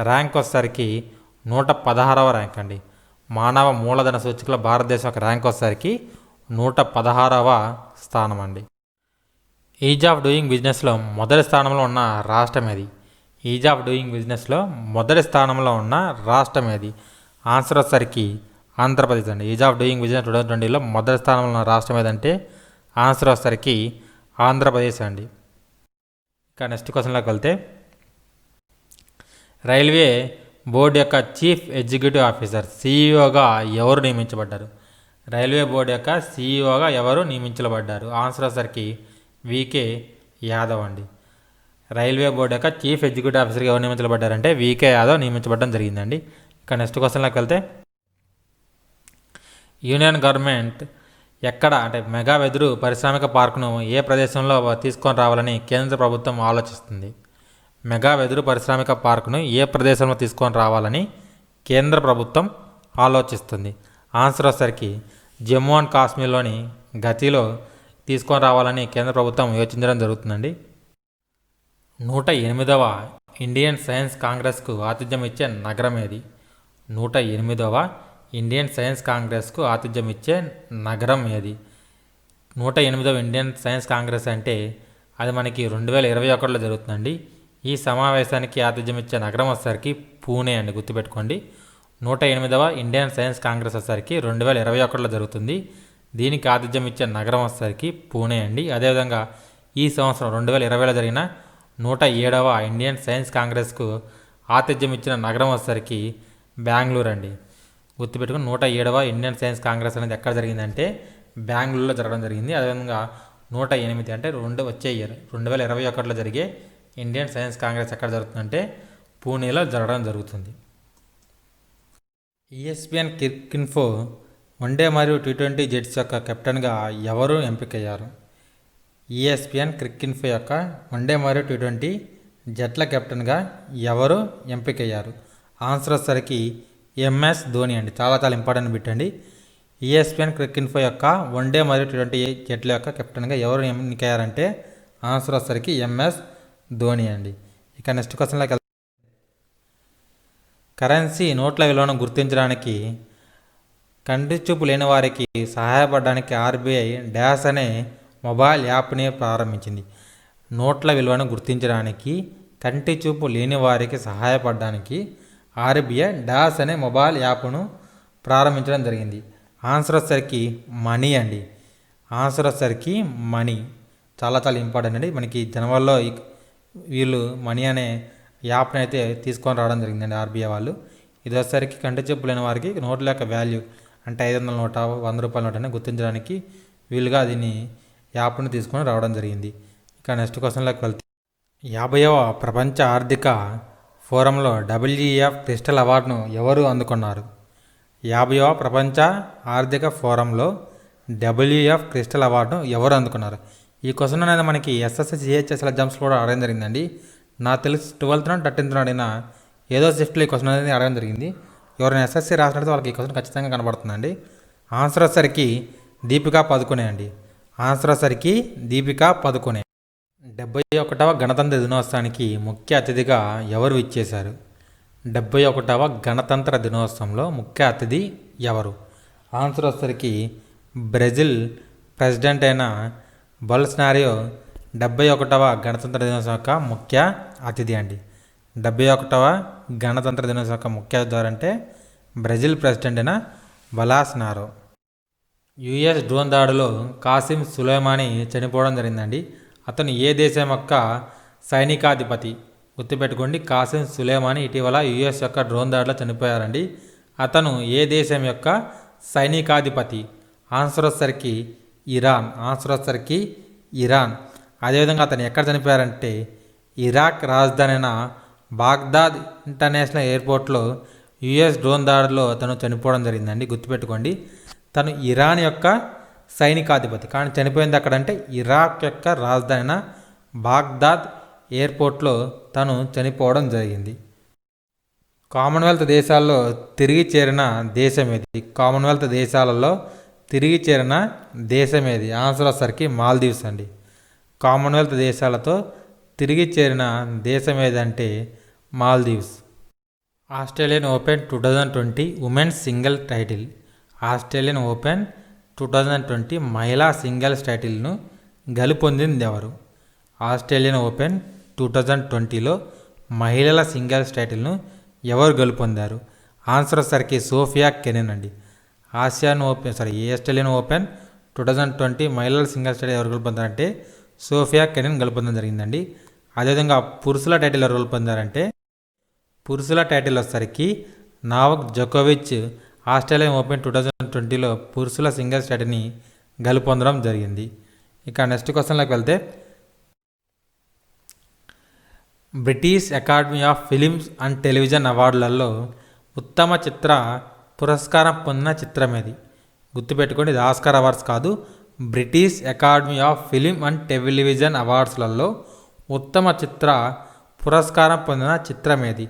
ర్యాంక్ వచ్చేసరికి 116వ ర్యాంక్ అండి. మానవ మూలధన సూచికలో భారతదేశం యొక్క ర్యాంక్ వచ్చేసరికి 116వ స్థానం అండి. ఈజ్ ఆఫ్ డూయింగ్ బిజినెస్లో మొదటి స్థానంలో ఉన్న రాష్ట్రం ఏది? ఈజ్ ఆఫ్ డూయింగ్ బిజినెస్లో మొదటి స్థానంలో ఉన్న రాష్ట్రం ఏది? ఆన్సర్ వచ్చేసరికి ఆంధ్రప్రదేశ్ అండి. ఈజ్ ఆఫ్ డూయింగ్ బిజినెస్ 2020లో మొదటి స్థానంలో ఉన్న రాష్ట్రం ఏదంటే ఆన్సర్ వచ్చేసరికి ఆంధ్రప్రదేశ్ అండి. ఇక నెక్స్ట్ క్వశ్చన్లోకి వెళ్తే, రైల్వే బోర్డు యొక్క చీఫ్ ఎగ్జిక్యూటివ్ ఆఫీసర్ సిఇఓగా ఎవరు నియమించబడ్డారు? రైల్వే బోర్డు యొక్క సిఇఓగా ఎవరు నియమించబడ్డారు? ఆన్సర్ వచ్చేసరికి వికే యాదవ్ అండి. రైల్వే బోర్డు యొక్క చీఫ్ ఎగ్జిక్యూటివ్ ఆఫీసర్గా ఎవరు నియమించబడ్డారంటే వికే యాదవ్ నియమించబడడం జరిగిందండి. ఇక నెక్స్ట్ క్వశ్చన్లోకి వెళ్తే, యూనియన్ గవర్నమెంట్ ఎక్కడ అంటే మెగా వెదురు పారిశ్రామిక పార్కును ఏ ప్రదేశంలో తీసుకొని రావాలని కేంద్ర ప్రభుత్వం ఆలోచిస్తుంది? మెగా వెదురు పారిశ్రామిక పార్కును ఏ ప్రదేశంలో తీసుకొని రావాలని కేంద్ర ప్రభుత్వం ఆలోచిస్తుంది? ఆన్సర్ వచ్చేసరికి జమ్మూ అండ్ కాశ్మీర్లోని గతిలో తీసుకొని రావాలని కేంద్ర ప్రభుత్వం యోచించడం జరుగుతుందండి. 108వ ఇండియన్ సైన్స్ కాంగ్రెస్కు ఆతిథ్యం ఇచ్చే నగరం ఏది? 108వ ఇండియన్ సైన్స్ కాంగ్రెస్కు ఆతిథ్యం ఇచ్చే నగరం ఏది? 108వ ఇండియన్ సైన్స్ కాంగ్రెస్ అంటే అది మనకి 2021లో జరుగుతుందండి. ఈ సమావేశానికి ఆతిథ్యం ఇచ్చే నగరం వచ్చేసరికి పూణే అండి, గుర్తుపెట్టుకోండి. 108వ ఇండియన్ సైన్స్ కాంగ్రెస్ వచ్చేసరికి 2021లో జరుగుతుంది. దీనికి ఆతిథ్యం ఇచ్చే నగరం వచ్చేసరికి పూణే అండి. అదేవిధంగా ఈ సంవత్సరం 2020లో జరిగిన 107వ ఇండియన్ సైన్స్ కాంగ్రెస్కు ఆతిథ్యం ఇచ్చిన నగరం వచ్చేసరికి బెంగళూరు అండి, గుర్తుపెట్టుకుని. 107వ ఇండియన్ సైన్స్ కాంగ్రెస్ అనేది ఎక్కడ జరిగిందంటే బెంగళూరులో జరగడం జరిగింది. అదేవిధంగా 108 అంటే వచ్చే ఇయర్ 2021లో జరిగే ఇండియన్ సైన్స్ కాంగ్రెస్ ఎక్కడ జరుగుతుందంటే పూణేలో జరగడం జరుగుతుంది. ESPN క్రికిన్ఫో వన్డే మరియు T20 జెట్స్ యొక్క కెప్టెన్గా ఎవరు ఎంపికయ్యారు? ESPN క్రికిన్ఫో యొక్క వన్డే మరియు T20 జట్ల కెప్టెన్గా ఎవరు ఎంపికయ్యారు? ఆన్సర్ వచ్చేసరికి MS ధోని అండి. చాలా చాలా ఇంపార్టెంట్ బిట్ అండి. ESPN క్రికిన్ఫో యొక్క వన్డే మరియు T20 జట్ల యొక్క కెప్టెన్గా ఎవరు ఎన్నికయ్యారంటే ఆన్సర్ వచ్చేసరికి MS ధోని అండి. ఇక నెక్స్ట్ క్వశ్చన్లోకి వెళ్తే, కరెన్సీ నోట్ల విలువను గుర్తించడానికి కంటి చూపు లేని వారికి సహాయపడడానికి RBI డాష్ అనే మొబైల్ యాప్ని ప్రారంభించింది. నోట్ల విలువను గుర్తించడానికి కంటి చూపు లేని వారికి సహాయపడడానికి RBI డాష్ అనే మొబైల్ యాప్ను ప్రారంభించడం జరిగింది. ఆన్సర్ వచ్చేసరికి మనీ అండి. ఆన్సర్ వచ్చేసరికి మనీ. చాలా చాలా ఇంపార్టెంట్ అండి. మనకి జనవరిలో వీళ్ళు మనీ అనే యాప్ని అయితే తీసుకొని రావడం జరిగిందండి RBI వాళ్ళు. ఇది వచ్చేసరికి కంటి చూపు లేని వారికి నోట్ల యొక్క వాల్యూ అంటే 500 నోట 100 రూపాయల నోట్ అని గుర్తించడానికి వీలుగా దీన్ని యాప్ను తీసుకొని రావడం జరిగింది. ఇక నెక్స్ట్ క్వశ్చన్లోకి వెళ్తే, 50వ ప్రపంచ ఆర్థిక ఫోరంలో WEF క్రిస్టల్ అవార్డును ఎవరు అందుకున్నారు? 50వ ప్రపంచ ఆర్థిక ఫోరంలో WEF క్రిస్టల్ అవార్డును ఎవరు అందుకున్నారు? ఈ క్వశ్చన్ అనేది మనకి SSC CHSL ఎగ్జామ్స్లో కూడా అడగడం జరిగిందండి. నాకు తెలిసి 12th 13th అడిగిన ఏదో షిఫ్ట్లో ఈ క్వశ్చన్ అనేది అడగడం జరిగింది. ఎవరైనా SSC రాసినట్టు వాళ్ళకి ఈ క్వశ్చన్ ఖచ్చితంగా కనబడుతుందండి. ఆన్సర్ వచ్చేసరికి దీపికా పదుకొనే అండి. ఆన్సర్ వచ్చేసరికి దీపికా పదుకొనే. 71వ గణతంత్ర దినోత్సవానికి ముఖ్య అతిథిగా ఎవరు విచ్చేశారు? 71వ గణతంత్ర దినోత్సవంలో ముఖ్య అతిథి ఎవరు? ఆన్సర్ వచ్చేసరికి బ్రెజిల్ ప్రెసిడెంట్ అయిన బొల్సనారో 71వ గణతంత్ర దినోత్సవం యొక్క ముఖ్య అతిథి అండి. 71వ గణతంత్ర దినోత్సవం యొక్క ముఖ్య అతిథి అంటే బ్రెజిల్ ప్రెసిడెంట్ అయిన బొల్సనారో. US డ్రోన్ దాడిలో కాసిం సులేమానీ చనిపోవడం జరిగిందండి. అతను ఏ దేశం యొక్క సైనికాధిపతి? గుర్తుపెట్టుకోండి, కాసిం సులేమానీ ఇటీవల US యొక్క డ్రోన్ దాడిలో చనిపోయారండి. అతను ఏ దేశం యొక్క సైనికాధిపతి? ఆన్సర్ వచ్చేసరికి ఇరాన్. ఆన్సర్ వచ్చేసరికి ఇరాన్. అదేవిధంగా అతను ఎక్కడ చనిపోయారంటే ఇరాక్ రాజధాని అయిన బాగ్దాద్ ఇంటర్నేషనల్ ఎయిర్పోర్ట్లో యుఎస్ డ్రోన్ దాడిలో అతను చనిపోవడం జరిగిందండి. గుర్తుపెట్టుకోండి, తను ఇరాన్ యొక్క సైనికాధిపతి కానీ చనిపోయింది అక్కడంటే ఇరాక్ యొక్క రాజధాని అయిన బాగ్దాద్ ఎయిర్పోర్ట్లో తను చనిపోవడం జరిగింది. కామన్వెల్త్ దేశాల్లో తిరిగి చేరిన దేశం ఏది? కామన్వెల్త్ దేశాలలో తిరిగి చేరిన దేశం ఏది? ఆన్సర్ వచ్చేసరికి మాల్దీవ్స్ అండి. కామన్వెల్త్ దేశాలతో తిరిగి చేరిన దేశం ఏదంటే Maldives. Australian open 2020 women's single title. Australian open 2020 మహిళా సింగిల్స్ టైటిల్ను గెలుపొందింది ఎవరు? ఆస్ట్రేలియన్ ఓపెన్ 2020లో మహిళల సింగిల్స్ టైటిల్ను ఎవరు గెలుపొందారు? ఆన్సర్ వచ్చేసరికి సోఫియా కెనిన్ అండి. ఆస్ట్రేలియన్ ఓపెన్ 2020 మహిళల సింగిల్స్ టైటిల్ ఎవరు గెలుపొందారంటే సోఫియా కెనిన్ గెలుపొందడం జరిగిందండి. అదేవిధంగా పురుషుల టైటిల్ ఎవరు గెలుపొందారంటే పురుషుల టైటిల్ వచ్చేసరికి నోవాక్ జోకోవిచ్ ఆస్ట్రేలియన్ ఓపెన్ 2020లో పురుషుల సింగిల్స్ టైటిల్ని గెలుపొందడం జరిగింది. ఇక నెక్స్ట్ క్వశ్చన్లోకి వెళ్తే British Academy of Films and Television అవార్డులలో ఉత్తమ చిత్ర పురస్కారం పొందిన చిత్రం ఏది? గుర్తుపెట్టుకోండి, ఇది ఆస్కార్ అవార్డ్స్ కాదు, British Academy of Film and Television అవార్డ్స్లలో ఉత్తమ చిత్ర పురస్కారం పొందిన చిత్రం ఏది?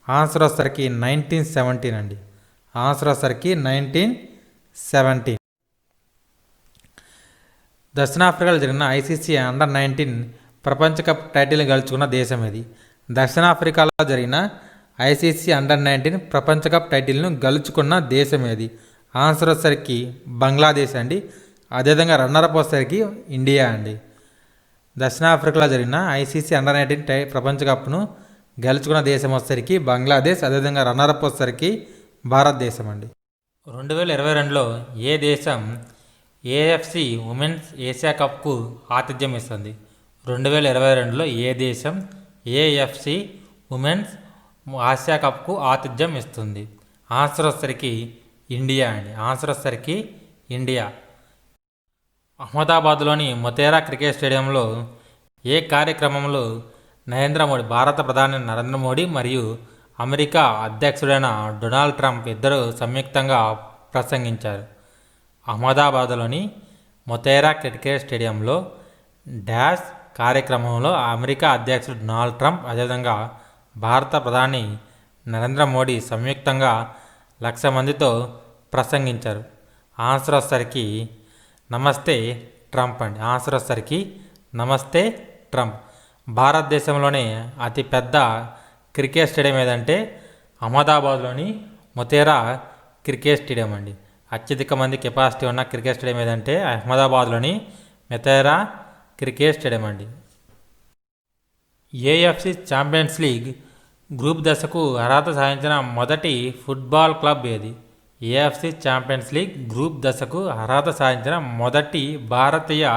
ఆన్సర్ వచ్చేసరికి 1917 అండి. ఆన్సర్ వచ్చేసరికి 1917. దక్షిణాఫ్రికాలో జరిగిన ఐసీసీ అండర్-19 ప్రపంచ కప్ టైటిల్ గెలుచుకున్న దేశం ఏది? దక్షిణాఫ్రికాలో జరిగిన ఐసీసీ అండర్-19 ప్రపంచ కప్ టైటిల్ను గెలుచుకున్న దేశం ఏది? ఆన్సర్ వచ్చేసరికి బంగ్లాదేశ్ అండి. అదేవిధంగా రన్నరప్ వచ్చేసరికి ఇండియా అండి. దక్షిణాఫ్రికాలో జరిగిన ఐసీసీ అండర్-19 ప్రపంచ కప్ను గెలుచుకున్న దేశం వచ్చేసరికి బంగ్లాదేశ్. అదేవిధంగా రన్నరప్ వచ్చేసరికి భారతదేశం అండి. 2022లో ఏ దేశం ఏఎఫ్సి ఉమెన్స్ ఏషియా కప్కు ఆతిథ్యం ఇస్తుంది? 2022లో ఏ దేశం ఏఎఫ్సి ఉమెన్స్ ఆసియా కప్కు ఆతిథ్యం ఇస్తుంది? ఆన్సర్ వచ్చేసరికి ఇండియా అండి. ఆన్సర్ వచ్చేసరికి ఇండియా. అహ్మదాబాద్లోని మొతేరా క్రికెట్ స్టేడియంలో ఏ కార్యక్రమంలో భారత ప్రధాని నరేంద్ర మోడీ మరియు అమెరికా అధ్యక్షుడైన డొనాల్డ్ ట్రంప్ ఇద్దరు సంయుక్తంగా ప్రసంగించారు? అహ్మదాబాద్లోని మొతేరా క్రికెట్ స్టేడియంలో డాష్ కార్యక్రమంలో అమెరికా అధ్యక్షుడు డొనాల్డ్ ట్రంప్ అదేవిధంగా భారత ప్రధాని నరేంద్ర మోడీ సంయుక్తంగా 1,00,000 మందితో ప్రసంగించారు? ఆన్సర్ వచ్చేసరికి నమస్తే ట్రంప్ అండి. ఆన్సర్ వచ్చేసరికి నమస్తే ట్రంప్. భారతదేశంలోనే అతిపెద్ద క్రికెట్ స్టేడియం ఏదంటే అహ్మదాబాద్లోని మొతేరా క్రికెట్ స్టేడియం అండి. అత్యధిక మంది కెపాసిటీ ఉన్న క్రికెట్ స్టేడియం ఏదంటే అహ్మదాబాద్లోని మొతేరా క్రికెట్ స్టేడియం అండి. ఏఎఫ్సి ఛాంపియన్స్ లీగ్ గ్రూప్ దశకు అర్హత సాధించిన మొదటి ఫుట్బాల్ క్లబ్ ఏది? ఏఎఫ్సి ఛాంపియన్స్ లీగ్ గ్రూప్ దశకు అర్హత సాధించిన మొదటి భారతీయ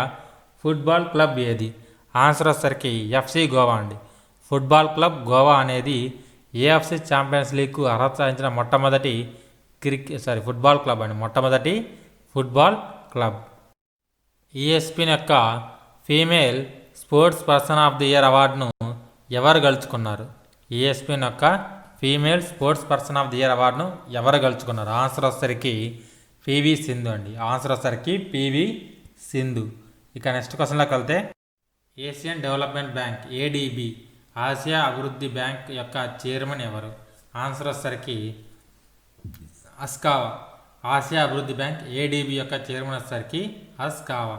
ఫుట్బాల్ క్లబ్ ఏది? ఆన్సర్ వచ్చేసరికి ఎఫ్సి గోవా అండి. ఫుట్బాల్ క్లబ్ గోవా అనేది ఏఎఫ్సి ఛాంపియన్స్ లీగ్కు అర్హత సాధించిన మొట్టమొదటి ఫుట్బాల్ క్లబ్ అండి. మొట్టమొదటి ఫుట్బాల్ క్లబ్. ఈఎస్పిన్ యొక్క female sports person of the year అవార్డును ఎవరు గెలుచుకున్నారు? ఈఎస్పిన్ యొక్క female sports person of the year అవార్డును ఎవరు గెలుచుకున్నారు? ఆన్సర్ వచ్చేసరికి పివి సింధు అండి. ఆన్సర్ వచ్చేసరికి పివి సింధు. ఇక నెక్స్ట్ క్వశ్చన్లోకి వెళ్తే Asian development bank ADB Asia అభివృద్ధి బ్యాంక్ యొక్క చైర్మన్ ఎవరు? ఆన్సర్ వచ్చేసరికి అస్కావా. ఆసియా అభివృద్ధి బ్యాంక్ ఏడిబి యొక్క చైర్మన్ వచ్చేసరికి అస్కావా.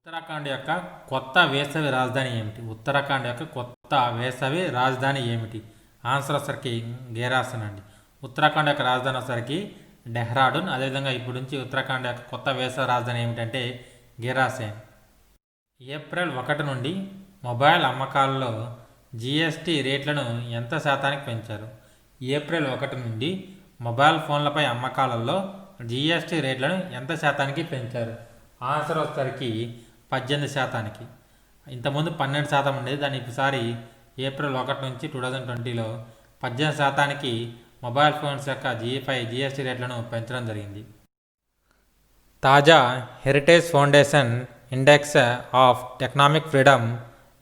ఉత్తరాఖండ్ యొక్క కొత్త వేసవి రాజధాని ఏమిటి? ఉత్తరాఖండ్ యొక్క కొత్త వేసవి రాజధాని ఏమిటి? ఆన్సర్ వచ్చేసరికి గేరాసన్ అండి. ఉత్తరాఖండ్ యొక్క రాజధాని వచ్చేసరికి డెహ్రాడూన్. అదేవిధంగా ఇప్పుడు నుంచి ఉత్తరాఖండ్ యొక్క కొత్త వేసవి రాజధాని ఏమిటంటే గేరాసేన్. ఏప్రిల్ 1 నుండి మొబైల్ అమ్మకాలలో జిఎస్టీ రేట్లను ఎంత శాతానికి పెంచారు? ఏప్రిల్ 1 నుండి మొబైల్ ఫోన్లపై అమ్మకాలలో జిఎస్టీ రేట్లను ఎంత శాతానికి పెంచారు? ఆన్సర్ వచ్చేసరికి 18%. ఇంతకుముందు 12% ఉండేది. దాన్ని ఈసారి ఏప్రిల్ 1 నుంచి 2020లో 18%కి మొబైల్ ఫోన్స్ యొక్క జిఎస్టీ రేట్లను పెంచడం జరిగింది. తాజా Heritage Foundation Index of Economic Freedom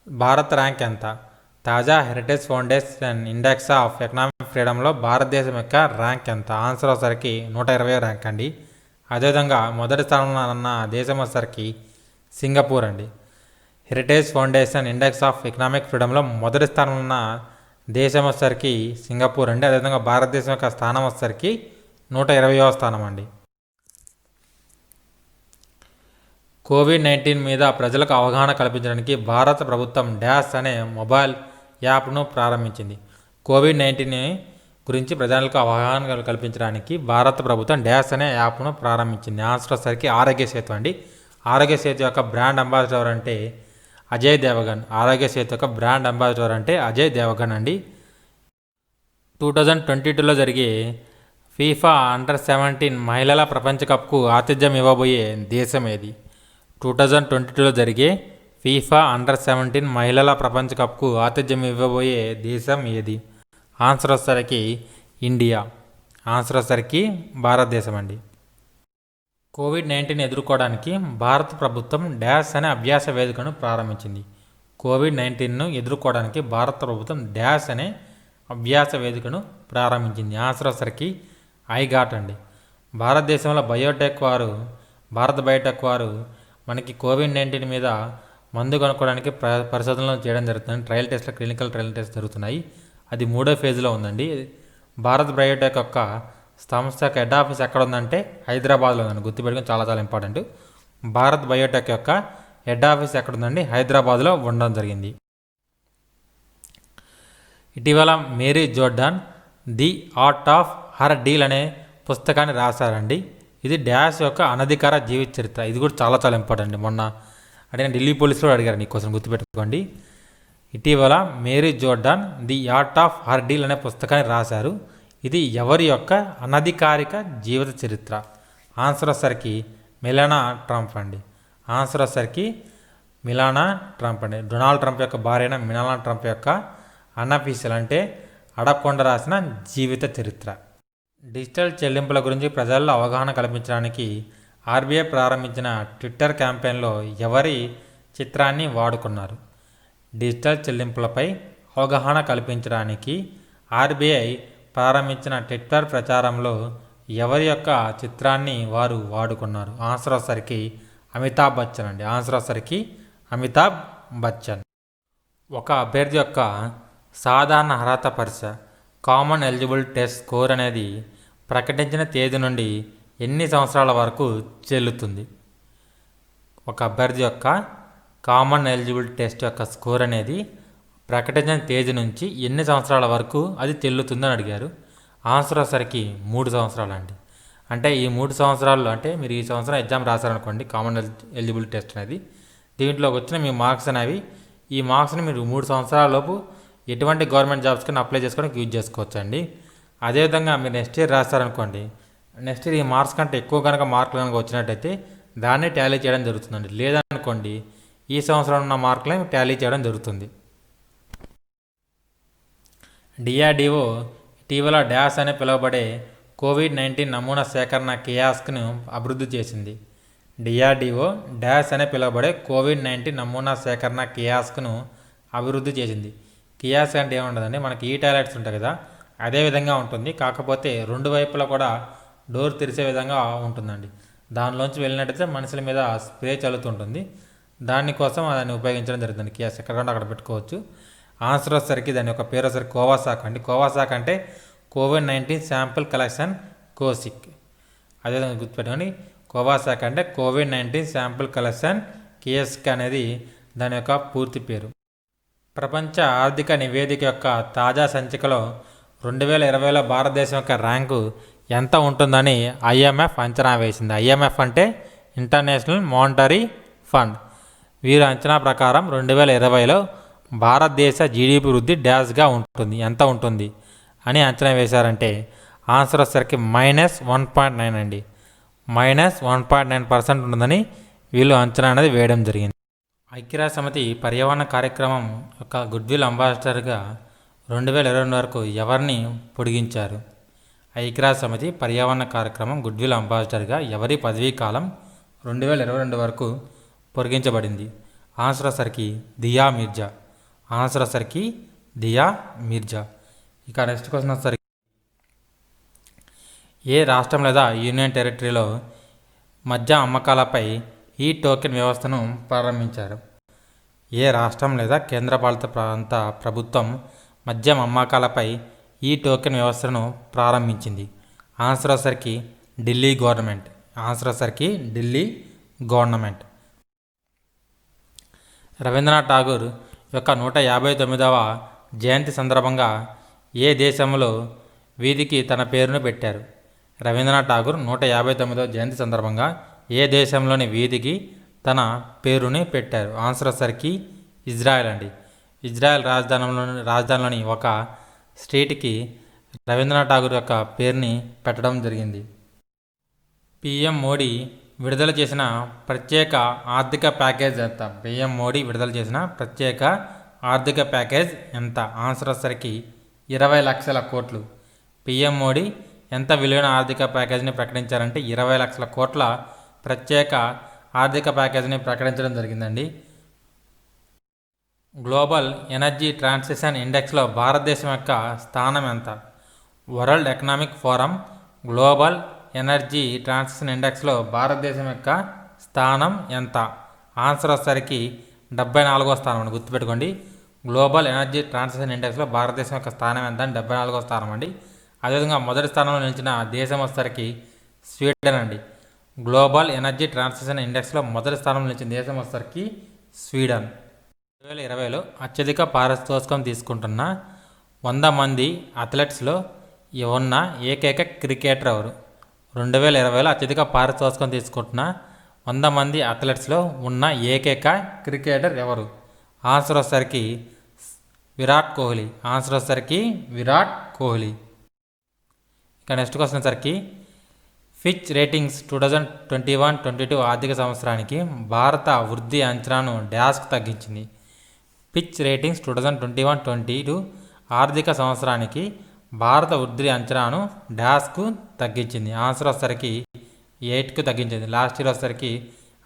Bharat rank ఎంత? తాజా Heritage Foundation Index of Economic ఫ్రీడంలో భారతదేశం యొక్క ర్యాంక్ ఎంత? ఆన్సర్ వచ్చేసరికి 120 ర్యాంక్ అండి. అదేవిధంగా మొదటి స్థానంలో ఉన్న దేశం వచ్చేసరికి సింగపూర్ అండి. Heritage Foundation Index of Economic ఫ్రీడంలో మొదటి స్థానంలో ఉన్న దేశం వచ్చేసరికి సింగపూర్ అండి. అదేవిధంగా భారతదేశం యొక్క స్థానం వచ్చేసరికి 120వ స్థానం అండి. కోవిడ్-19 మీద ప్రజలకు అవగాహన కల్పించడానికి భారత ప్రభుత్వం డాష్ అనే మొబైల్ యాప్ను ప్రారంభించింది. కోవిడ్-19 గురించి ప్రజలకు అవగాహన కల్పించడానికి భారత ప్రభుత్వం డాష్ అనే యాప్ను ప్రారంభించింది. ఆన్సర్ వచ్చేసరికి ఆరోగ్య సేతు అండి. ఆరోగ్య సేతు యొక్క బ్రాండ్ అంబాసిడర్ అంటే అజయ్ దేవగన్. ఆరోగ్య సేతు యొక్క బ్రాండ్ అంబాసిడర్ అంటే అజయ్ దేవగన్ అండి. 2022లో జరిగే ఫీఫా అండర్-17 మహిళల ప్రపంచ కప్కు ఆతిథ్యం ఇవ్వబోయే దేశం ఏది? 2022లో జరిగే ఫీఫా అండర్-17 మహిళల ప్రపంచ కప్కు ఆతిథ్యం ఇవ్వబోయే దేశం ఏది? ఆన్సర్ వచ్చేసరికి ఇండియా. ఆన్సర్ వచ్చేసరికి భారతదేశం అండి. కోవిడ్-19 ఎదుర్కోవడానికి భారత ప్రభుత్వం డాష్ అనే అభ్యాస వేదికను ప్రారంభించింది. కోవిడ్-19ను ఎదుర్కోవడానికి భారత ప్రభుత్వం డాష్ అనే అభ్యాస వేదికను ప్రారంభించింది. ఆన్సర్ వచ్చేసరికి ఐగాట్ అండి. భారత బయోటెక్ వారు మనకి కోవిడ్-19 మీద మందు కనుక్కోవడానికి పరిశోధనలు చేయడం జరుగుతుంది. క్లినికల్ ట్రయల్ టెస్ట్ జరుగుతున్నాయి. అది 3వ ఫేజ్లో ఉందండి. భారత్ బయోటెక్ యొక్క సంస్థ యొక్క హెడ్ ఆఫీస్ ఎక్కడ ఉందంటే హైదరాబాద్లో ఉందండి. గుర్తుపెట్టుకుని చాలా చాలా ఇంపార్టెంట్. భారత్ బయోటెక్ యొక్క హెడ్ ఆఫీస్ ఎక్కడ ఉందండి? హైదరాబాద్లో ఉండడం జరిగింది. ఇటీవల Mary Jordan The Art of Her Deal అనే పుస్తకాన్ని రాశారండి. ఇది డాష్ యొక్క అనధికార జీవిత చరిత్ర. ఇది కూడా చాలా చాలా ఇంపార్టెంట్. మొన్న అడిగిన ఢిల్లీ పోలీసులు అడిగారు, నీ కోసం గుర్తుపెట్టుకోండి. ఇటీవల Mary Jordan The Art of Her Deal అనే పుస్తకాన్ని రాశారు. ఇది ఎవరి యొక్క అనధికారిక జీవిత చరిత్ర? ఆన్సర్ వచ్చేసరికి మెలానా ట్రంప్ అండి. ఆన్సర్ వచ్చేసరికి మెలానా ట్రంప్ అండి. డొనాల్డ్ ట్రంప్ యొక్క భార్య అయిన మెలానా ట్రంప్ యొక్క అన్అఫీషియల్ అంటే అడగకుండా రాసిన జీవిత చరిత్ర. డిజిటల్ చెల్లింపుల గురించి ప్రజల్లో అవగాహన కల్పించడానికి ఆర్బీఐ ప్రారంభించిన ట్విట్టర్ క్యాంపెయిన్లో ఎవరి చిత్రాన్ని వాడుకున్నారు? డిజిటల్ చెల్లింపులపై అవగాహన కల్పించడానికి ఆర్బీఐ ప్రారంభించిన ట్విట్టర్ ప్రచారంలో ఎవరి యొక్క చిత్రాన్ని వారు వాడుకున్నారు? ఆన్సర్ వచ్చేసరికి అమితాబ్ బచ్చన్ అండి. ఆన్సర్ వచ్చేసరికి అమితాబ్ బచ్చన్. ఒక అభ్యర్థి యొక్క సాధారణ అర్హత పరీక్ష కామన్ ఎలిజిబుల్ టెస్ట్ స్కోర్ అనేది ప్రకటించిన తేదీ నుండి ఎన్ని సంవత్సరాల వరకు చెల్లుతుంది? ఒక అభ్యర్థి యొక్క కామన్ ఎలిజిబుల్ టెస్ట్ యొక్క స్కోర్ అనేది ప్రకటించిన తేదీ నుంచి ఎన్ని సంవత్సరాల వరకు అది చెల్లుతుందని అడిగారు. ఆన్సర్ వచ్చేసరికి 3 సంవత్సరాలు అండి. అంటే ఈ 3 సంవత్సరాల్లో అంటే మీరు ఈ సంవత్సరం ఎగ్జామ్ రాశారనుకోండి, కామన్ ఎలిజిబుల్ టెస్ట్ అనేది, దీంట్లోకి వచ్చిన మీ మార్క్స్ అనేవి, ఈ మార్క్స్ని మీరు 3 సంవత్సరాల లోపు ఎటువంటి గవర్నమెంట్ జాబ్స్కి అప్లై చేసుకోవడానికి యూజ్ చేసుకోవచ్చు అండి. అదేవిధంగా మీరు నెక్స్ట్ ఇయర్ రాస్తారనుకోండి, నెక్స్ట్ ఇయర్ ఈ మార్క్స్ కంటే ఎక్కువ కనుక మార్కులు కనుక వచ్చినట్టయితే దాన్ని టాలీ చేయడం జరుగుతుందండి. లేదనుకోండి ఈ సంవత్సరం ఉన్న మార్కులను టాలీ చేయడం జరుగుతుంది. డిఆర్డిఓ ఇటీవల డాష్ అని పిలువబడే కోవిడ్-19 నమూనా సేకరణ కియాస్క్ను అభివృద్ధి చేసింది. డిఆర్డిఓ డాష్ అని పిలువబడే కోవిడ్-19 నమూనా సేకరణ కియాస్క్ను అభివృద్ధి చేసింది. కియాస్క్ అంటే ఏముండదండి, మనకి ఈ టాయిలెట్స్ ఉంటాయి కదా, అదే విధంగా ఉంటుంది. కాకపోతే 2 వైపులా కూడా డోర్ తెరిచే విధంగా ఉంటుందండి. దానిలోంచి వెళ్ళినట్టయితే మనుషుల మీద స్ప్రే చల్లుతుంటుంది. దానికోసం దాన్ని ఉపయోగించడం జరుగుతుంది. కియాస్క్ ఎక్కడికంటే అక్కడ పెట్టుకోవచ్చు. ఆన్సర్ వచ్చేసరికి దాని యొక్క పేరు వచ్చేసరికి కోవాసాక్ అండి. కోవాసాక్ అంటే కోవిడ్-19 శాంపుల్ కలెక్షన్ కోసిక్. అదేవిధంగా గుర్తుపెట్టుకోండి, కోవాసాక్ అంటే కోవిడ్-19 శాంపుల్ కలెక్షన్ కియాస్క్ అనేది దాని యొక్క పూర్తి పేరు. ప్రపంచ ఆర్థిక నివేదిక యొక్క తాజా సంచికలో 2020లో భారతదేశం యొక్క ర్యాంకు ఎంత ఉంటుందని ఐఎంఎఫ్ అంచనా వేసింది. ఐఎంఎఫ్ అంటే ఇంటర్నేషనల్ మానిటరీ ఫండ్. వీరి అంచనా ప్రకారం 2020లో భారతదేశ జీడిపి వృద్ధి డాష్గా ఉంటుంది. ఎంత ఉంటుంది అని అంచనా వేశారంటే ఆన్సర్ వచ్చేసరికి -1.9 అండి. -1.9% ఉంటుందని వీళ్ళు అంచనా అనేది వేయడం జరిగింది. ఐక్యరాజ్య సమితి పర్యావరణ కార్యక్రమం యొక్క గుడ్విల్ అంబాసిడర్గా 2022 వరకు ఎవరిని పొడిగించారు? ఐక్యరాజ్య సమితి పర్యావరణ కార్యక్రమం గుడ్విల్ అంబాసిడర్గా ఎవరి పదవీ కాలం 2022 వరకు పొడిగించబడింది? ఆన్సర్ వచ్చేసరికి దియా మిర్జా. ఆన్సర్ వచ్చేసరికి దియా మిర్జా. ఇక నెక్స్ట్ క్వశ్చన్ వచ్చేసరికి ఏ రాష్ట్రం లేదా యూనియన్ టెరిటరీలో మద్యం అమ్మకాలపై ఈ టోకెన్ వ్యవస్థను ప్రారంభించారు? ఏ రాష్ట్రం లేదా కేంద్రపాలిత ప్రాంత ప్రభుత్వం మద్యం అమ్మకాలపై ఈ టోకెన్ వ్యవస్థను ప్రారంభించింది? ఆన్సర్ వచ్చేసరికి ఢిల్లీ గవర్నమెంట్. ఆన్సర్ వచ్చేసరికి ఢిల్లీ గవర్నమెంట్. రవీంద్రనాథ్ ఠాగూర్ యొక్క 159వ జయంతి సందర్భంగా ఏ దేశంలో వీధికి తన పేరును పెట్టారు? రవీంద్రనాథ్ ఠాగూర్ 159వ జయంతి సందర్భంగా ఏ దేశంలోని వీధికి తన పేరుని పెట్టారు? ఆన్సర్ వచ్చేసరికి ఇజ్రాయెల్ అండి. ఇజ్రాయెల్ రాజధానిలోని ఒక స్ట్రీట్కి రవీంద్రనాథ్ ఠాగూర్ యొక్క పేరుని పెట్టడం జరిగింది. పిఎం మోడీ విడుదల చేసిన ప్రత్యేక ఆర్థిక ప్యాకేజ్ ఎంత? పిఎం మోడీ విడుదల చేసిన ప్రత్యేక ఆర్థిక ప్యాకేజ్ ఎంత? ఆన్సర్ వచ్చేసరికి 20 లక్షల కోట్లు. పిఎం మోడీ ఎంత విలువైన ఆర్థిక ప్యాకేజీని ప్రకటించారంటే 20 లక్షల కోట్ల ప్రత్యేక ఆర్థిక ప్యాకేజీని ప్రకటించడం జరిగిందండి. గ్లోబల్ ఎనర్జీ ట్రాన్సిషన్ ఇండెక్స్లో భారతదేశం యొక్క స్థానం ఎంత? World Economic Forum Global Energy Transition ఇండెక్స్లో భారతదేశం యొక్క స్థానం ఎంత? ఆన్సర్ వచ్చేసరికి 74వ స్థానం అండి. గుర్తుపెట్టుకోండి, గ్లోబల్ ఎనర్జీ ట్రాన్సిషన్ ఇండెక్స్లో భారతదేశం యొక్క స్థానం ఎంత అని 74వ స్థానం అండి. అదేవిధంగా మొదటి స్థానంలో నిలిచిన దేశం వచ్చేసరికి స్వీడన్ అండి. గ్లోబల్ ఎనర్జీ ట్రాన్సిషన్ ఇండెక్స్లో మొదటి స్థానంలో నిలిచిన దేశం వచ్చేసరికి స్వీడన్. 2020లో అత్యధిక పారితోషికం తీసుకుంటున్న 100 మంది అథ్లెట్స్లో ఉన్న ఏకైక క్రికెటర్ ఎవరు? 2020లో అత్యధిక పారితోషికం తీసుకుంటున్న 100 మంది అథ్లెట్స్లో ఉన్న ఏకైక క్రికెటర్ ఎవరు? ఆన్సర్ వచ్చేసరికి విరాట్ కోహ్లీ. ఆన్సర్ వచ్చేసరికి విరాట్ కోహ్లీ. ఇక నెక్స్ట్ క్వశ్చన్ వచ్చేసరికి ఫిచ్ రేటింగ్స్ 2021-22 ఆర్థిక సంవత్సరానికి భారత వృద్ధి అంచనాను డాష్కు తగ్గించింది. ఫిచ్ రేటింగ్స్ 2021-22 ఆర్థిక సంవత్సరానికి భారత వృద్ధి అంచనాను డాష్కు తగ్గించింది. ఆన్సర్ వచ్చేసరికి 8కు తగ్గించింది. లాస్ట్ ఇయర్ వచ్చేసరికి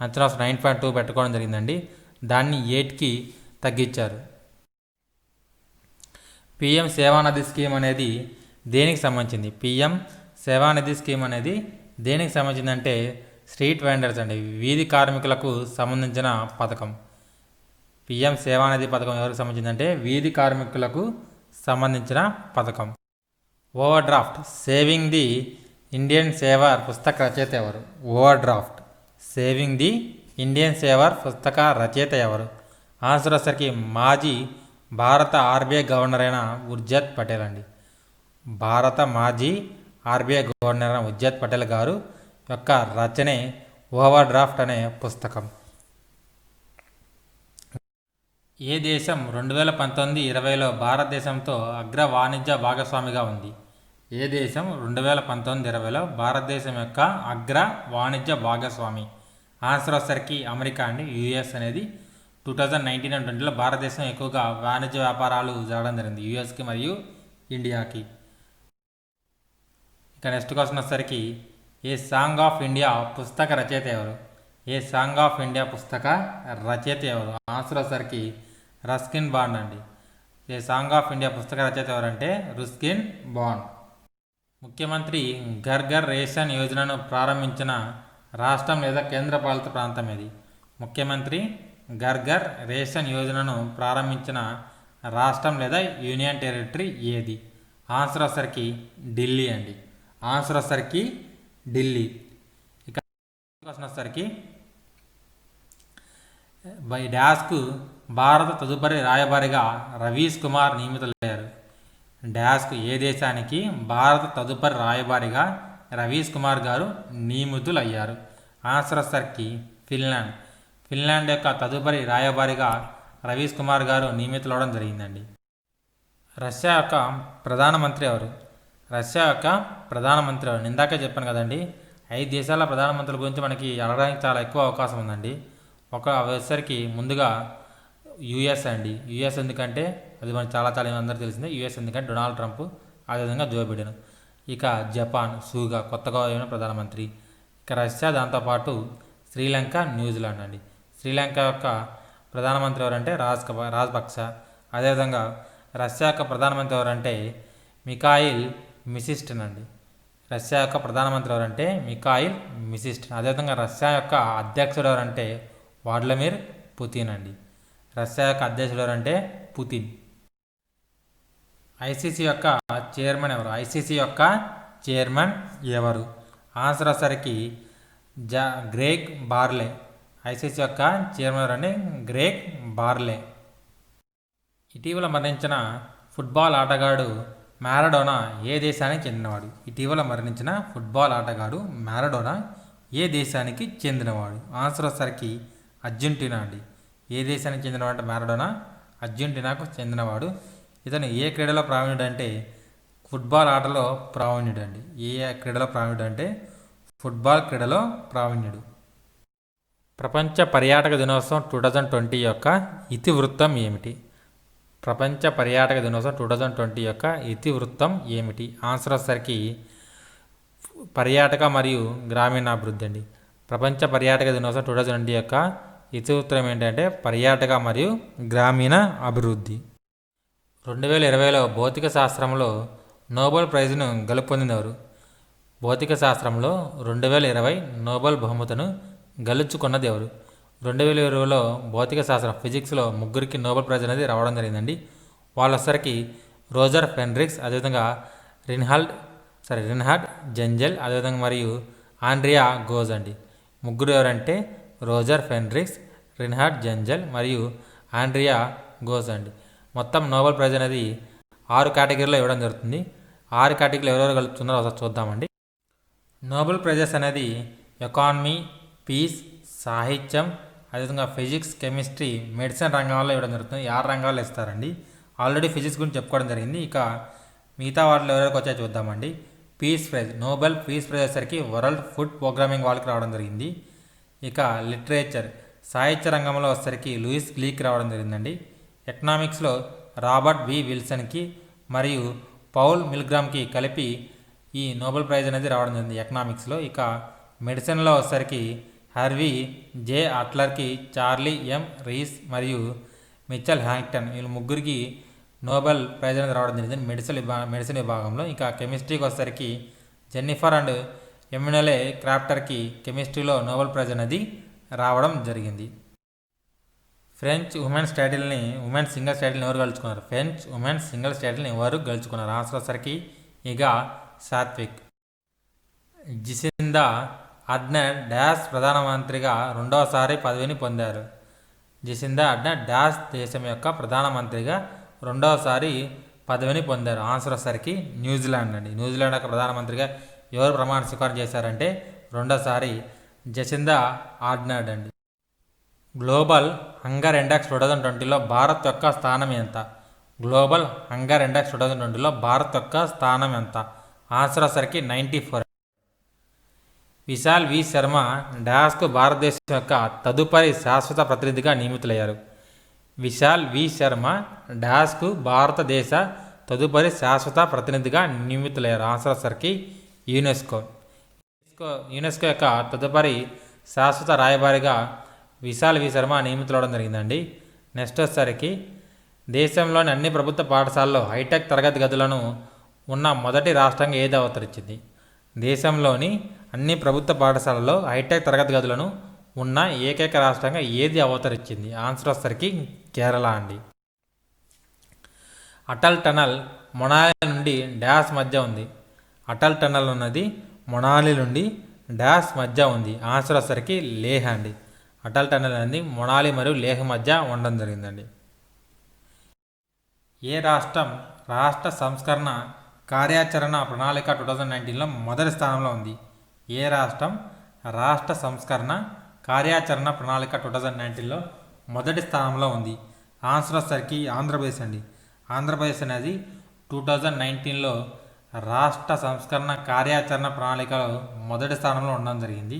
అంచనా 9.2 పెట్టుకోవడం జరిగిందండి. దాన్ని 8కి తగ్గించారు. పిఎం సేవానిధి స్కీమ్ అనేది దేనికి సంబంధించింది? పిఎం సేవానిధి స్కీమ్ అనేది దేనికి సంబంధించిందంటే స్ట్రీట్ వెండర్స్ అండి, వీధి కార్మికులకు సంబంధించిన పథకం. పిఎం సేవానిధి పథకం ఎవరికి సంబంధించిందంటే వీధి కార్మికులకు సంబంధించిన పథకం. Over draft saving the Indian saver పుస్తక రచయిత ఎవరు? Over draft saving the Indian saver పుస్తక రచయిత ఎవరు? ఆన్సర్ వచ్చేసరికి మాజీ భారత ఆర్బీఐ గవర్నర్ అయిన ఉర్జిత్ పటేల్ అండి. భారత మాజీ ఆర్బీఐ గవర్నర్ అయిన ఉర్జిత్ పటేల్ గారు యొక్క రచనే ఓవర్ డ్రాఫ్ట్ అనే పుస్తకం. ఏ దేశం 2019-20లో భారతదేశంతో అగ్ర వాణిజ్య భాగస్వామిగా ఉంది? ఏ దేశం 2019-20లో భారతదేశం యొక్క అగ్ర వాణిజ్య భాగస్వామి? ఆన్సర్ వచ్చేసరికి అమెరికా అండి. యుఎస్ అనేది 2019-20లో భారతదేశం ఎక్కువగా వాణిజ్య వ్యాపారాలు జరగడం జరిగింది యుఎస్కి మరియు ఇండియాకి. ఇక నెక్స్ట్ క్వశ్చన్ వచ్చేసరికి ఏ సాంగ్ ఆఫ్ ఇండియా పుస్తక రచయిత ఎవరు? ఏ సాంగ్ ఆఫ్ ఇండియా పుస్తక రచయిత ఎవరు? ఆన్సర్ వచ్చేసరికి రస్కిన్ బాండ్ అండి. ఏ సాంగ్ ఆఫ్ ఇండియా పుస్తక రచయిత ఎవరంటే రుస్కిన్ బాండ్. ముఖ్యమంత్రి ఘర్ ఘర్ రేషన్ యోజనను ప్రారంభించిన రాష్ట్రం లేదా కేంద్రపాలిత ప్రాంతం ఏది? ముఖ్యమంత్రి ఘర్ ఘర్ రేషన్ యోజనను ప్రారంభించిన రాష్ట్రం లేదా యూనియన్ టెరిటరీ ఏది? ఆన్సర్ వచ్చేసరికి ఢిల్లీ అండి. ఆన్సర్ వచ్చేసరికి ఢిల్లీ. ఇక క్వశ్చన్ వచ్చేసరికి బై డాష్కు భారత తదుపరి రాయబారిగా రవీష్ కుమార్ నియమితులయ్యారు. డాష్కు ఏ దేశానికి భారత తదుపరి రాయబారిగా రవీష్ కుమార్ గారు నియమితులయ్యారు? ఆన్సర్ వచ్చేసరికి ఫిన్లాండ్. ఫిన్లాండ్ యొక్క తదుపరి రాయబారిగా రవీష్ కుమార్ గారు నియమితులవడం జరిగిందండి. రష్యా యొక్క ప్రధానమంత్రి ఎవరు? రష్యా యొక్క ప్రధానమంత్రి ఎవరు? ఇందాకే చెప్పాను కదండి, 5 దేశాల ప్రధానమంత్రుల గురించి మనకి అడగడానికి చాలా ఎక్కువ అవకాశం ఉందండి. వచ్చేసరికి ముందుగా యుఎస్ అండి. యుఎస్ ఎందుకంటే అది మనకు చాలా అందరూ తెలిసిందే. యుఎస్ ఎందుకంటే డొనాల్డ్ ట్రంప్, అదేవిధంగా జో బిడెన్. ఇక జపాన్ సూగా కొత్తగా అయిన ప్రధానమంత్రి. ఇక రష్యా, దాంతోపాటు శ్రీలంక, న్యూజిలాండ్ అండి. శ్రీలంక యొక్క ప్రధానమంత్రి ఎవరంటే రాజపక్స. అదేవిధంగా రష్యా యొక్క ప్రధానమంత్రి ఎవరంటే మిఖాయిల్ మిసిస్టిన్ అండి. రష్యా యొక్క ప్రధానమంత్రి ఎవరంటే మిఖాయిల్ మిసిస్టిన్. అదేవిధంగా రష్యా యొక్క అధ్యక్షుడు ఎవరంటే వ్లాదిమిర్ పుతిన్ అండి. రష్యా యొక్క అధ్యక్షుడు ఎవరంటే పుతిన్. ఐసీసీ యొక్క చైర్మన్ ఎవరు? ఐసీసీ యొక్క చైర్మన్ ఎవరు? ఆన్సర్ వచ్చేసరికి గ్రెగ్ బార్లే. ఐసీసీ యొక్క చైర్మన్ ఎవరంటే గ్రెగ్ బార్లే. ఇటీవల మరణించిన ఫుట్బాల్ ఆటగాడు మారడోనా ఏ దేశానికి చెందినవాడు? ఇటీవల మరణించిన ఫుట్బాల్ ఆటగాడు మారడోనా ఏ దేశానికి చెందినవాడు? ఆన్సర్ వచ్చేసరికి అర్జెంటీనా అండి. ఏ దేశానికి చెందినవాడు అంటే మారడోనా అర్జెంటీనాకు చెందినవాడు. ఇతను ఏ క్రీడలో ప్రావీణ్యుడు అంటే ఫుట్బాల్ ఆటలో ప్రావీణ్యుడు అండి. ఏ క్రీడలో ప్రావీణ్యుడు అంటే ఫుట్బాల్ క్రీడలో ప్రావీణ్యుడు. ప్రపంచ పర్యాటక దినోత్సవం 2020 యొక్క ఇతివృత్తం ఏమిటి? ప్రపంచ పర్యాటక దినోత్సవం 2020 యొక్క ఇతివృత్తం ఏమిటి? ఆన్సర్ వచ్చేసరికి పర్యాటక మరియు గ్రామీణాభివృద్ధి అండి. ప్రపంచ పర్యాటక దినోత్సవం 2020 యొక్క ఇతివృత్తం ఏంటంటే పర్యాటక మరియు గ్రామీణ అభివృద్ధి. 2020లో భౌతిక శాస్త్రంలో నోబెల్ ప్రైజ్ను గెలుపొందినవారు? భౌతిక శాస్త్రంలో 2020 నోబెల్ బహుమతిను గెలుచుకున్నది ఎవరు? 2020లో భౌతిక శాస్త్రం ఫిజిక్స్లో ముగ్గురికి నోబెల్ ప్రైజ్ అనేది రావడం జరిగిందండి. వాళ్ళొసరికి రోజర్ ఫెన్రిక్స్, అదేవిధంగా రిన్హార్డ్ జెంజెల్, అదేవిధంగా మరియు ఆండ్రియా గోజ్ అండి. ముగ్గురు ఎవరంటే రోజర్ ఫెన్రిక్స్, రిన్హార్డ్ జెంజెల్ మరియు ఆండ్రియా గోజ్ అండి. మొత్తం నోబెల్ ప్రైజ్ అనేది 6 కేటగిరీలో ఇవ్వడం జరుగుతుంది. 6 కేటగిరీలో ఎవరెవరు కలుపుతున్నారో ఒకసారి చూద్దామండి. నోబెల్ ప్రైజెస్ అనేది ఎకానమీ, పీస్, సాహిత్యం, అదేవిధంగా ఫిజిక్స్, కెమిస్ట్రీ, మెడిసిన్ రంగాల్లో ఇవ్వడం జరుగుతుంది. 6 రంగాల్లో ఇస్తారండి. ఆల్రెడీ ఫిజిక్స్ గురించి చెప్పుకోవడం జరిగింది. ఇక మిగతా వాటిలో ఎవరికి వచ్చాయో చూద్దామండి. Peace prize, Nobel peace prize వచ్చేసరికి వరల్డ్ ఫుడ్ ప్రోగ్రామింగ్ వాళ్ళకి రావడం జరిగింది. ఇక లిటరేచర్, సాహిత్య రంగంలో వచ్చేసరికి లూయిస్ గ్లీక్ రావడం జరిగిందండి. ఎకనామిక్స్లో రాబర్ట్ వి విల్సన్కి మరియు పౌల్ మిల్గ్రామ్కి కలిపి ఈ నోబెల్ ప్రైజ్ అనేది రావడం జరిగింది ఎకనామిక్స్లో. ఇక మెడిసిన్లో వచ్చేసరికి హార్వీ జే అట్లర్కి, చార్లీ ఎం రీస్ మరియు మిచెల్ హ్యాంగ్టన్ వీళ్ళు ముగ్గురికి నోబెల్ ప్రైజ్ అనేది రావడం జరిగింది మెడిసిన్ విభాగంలో. ఇంకా కెమిస్ట్రీకి వచ్చేసరికి జెన్నిఫర్ అండ్ ఎమ్యునెలే క్రాఫ్టర్కి కెమిస్ట్రీలో నోబెల్ ప్రైజ్ అనేది రావడం జరిగింది. ఫ్రెంచ్ ఉమెన్స్ సింగిల్స్ టైటిల్ని ఎవరు గెలుచుకున్నారు? ఫ్రెంచ్ ఉమెన్స్ సింగిల్స్ టైటిల్ని ఎవరు గెలుచుకున్నారు? ఆన్సర్ వచ్చేసరికి ఇగా సాత్విక్. జిసిందా అర్డెన్ డాష్ ప్రధానమంత్రిగా 2వసారి పదవిని పొందారు? జిసిందా అర్డెన్ డాష్ దేశం యొక్క ప్రధానమంత్రిగా 2వసారి పదవిని పొందారు? ఆన్సర్ వచ్చేసరికి న్యూజిలాండ్ అండి. న్యూజిలాండ్ యొక్క ప్రధానమంత్రిగా ఎవరు ప్రమాణ స్వీకారం చేశారంటే 2వసారి జసిందా ఆర్డెన్ అండి. గ్లోబల్ హంగర్ ఇండెక్స్ 2020లో భారత్ యొక్క స్థానం ఎంత? గ్లోబల్ హంగర్ ఇండెక్స్ 2020లో భారత్ యొక్క స్థానం ఎంత? ఆన్సర్ వచ్చేసరికి 94. విశాల్ వి శర్మ డాష్కు భారతదేశం యొక్క తదుపరి శాశ్వత ప్రతినిధిగా నియమితులయ్యారు? విశాల్ వి శర్మ డాష్కు భారతదేశ తదుపరి శాశ్వత ప్రతినిధిగా నియమితులయ్యారు? ఆన్సర్ వచ్చేసరికి యునెస్కో యొక్క తదుపరి శాశ్వత రాయబారిగా విశాల్ వి శర్మ నియమితులవడం జరిగిందండి. నెక్స్ట్ వచ్చేసరికి దేశంలోని అన్ని ప్రభుత్వ పాఠశాలల్లో హైటెక్ తరగతి గదులను ఉన్న మొదటి రాష్ట్రంగా ఏది అవతరించింది? దేశంలోని అన్ని ప్రభుత్వ పాఠశాలల్లో హైటెక్ తరగతి గదులను ఉన్న ఏకైక రాష్ట్రంగా ఏది అవతరించింది? ఆన్సర్ వచ్చేసరికి కేరళ అండి. అటల్ టనల్ మొనాలి నుండి డాష్ మధ్య ఉంది? అటల్ టనల్ ఉన్నది మొనాలి నుండి డాష్ మధ్య ఉంది? ఆన్సర్ వచ్చేసరికి లేహ్ అండి. అటల్ టనల్ అనేది మొనాలి మరియు లేహ్ మధ్య ఉండడం జరిగిందండి. ఏ రాష్ట్రం రాష్ట్ర సంస్కరణ కార్యాచరణ ప్రణాళిక 2019లో మొదటి స్థానంలో ఉంది? ఏ రాష్ట్రం రాష్ట్ర సంస్కరణ కార్యాచరణ ప్రణాళిక 2019లో మొదటి స్థానంలో ఉంది? ఆన్సర్ వచ్చేసరికి ఆంధ్రప్రదేశ్ అండి. ఆంధ్రప్రదేశ్ అనేది 2019లో రాష్ట్ర సంస్కరణ కార్యాచరణ ప్రణాళికలో మొదటి స్థానంలో ఉండడం జరిగింది.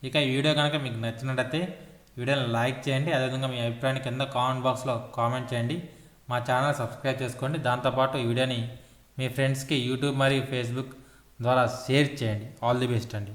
ఇక ఈ వీడియో కనుక మీకు నచ్చినట్లయితే వీడియోని లైక్ చేయండి. అదేవిధంగా మీ అభిప్రాయాన్ని కింద కామెంట్ బాక్స్లో కామెంట్ చేయండి. మా ఛానల్ సబ్స్క్రైబ్ చేసుకోండి. దాంతోపాటు ఈ వీడియోని మీ ఫ్రెండ్స్కి యూట్యూబ్ మరియు ఫేస్బుక్ ద్వారా షేర్ చేయండి. ఆల్ ది బెస్ట్ అండి.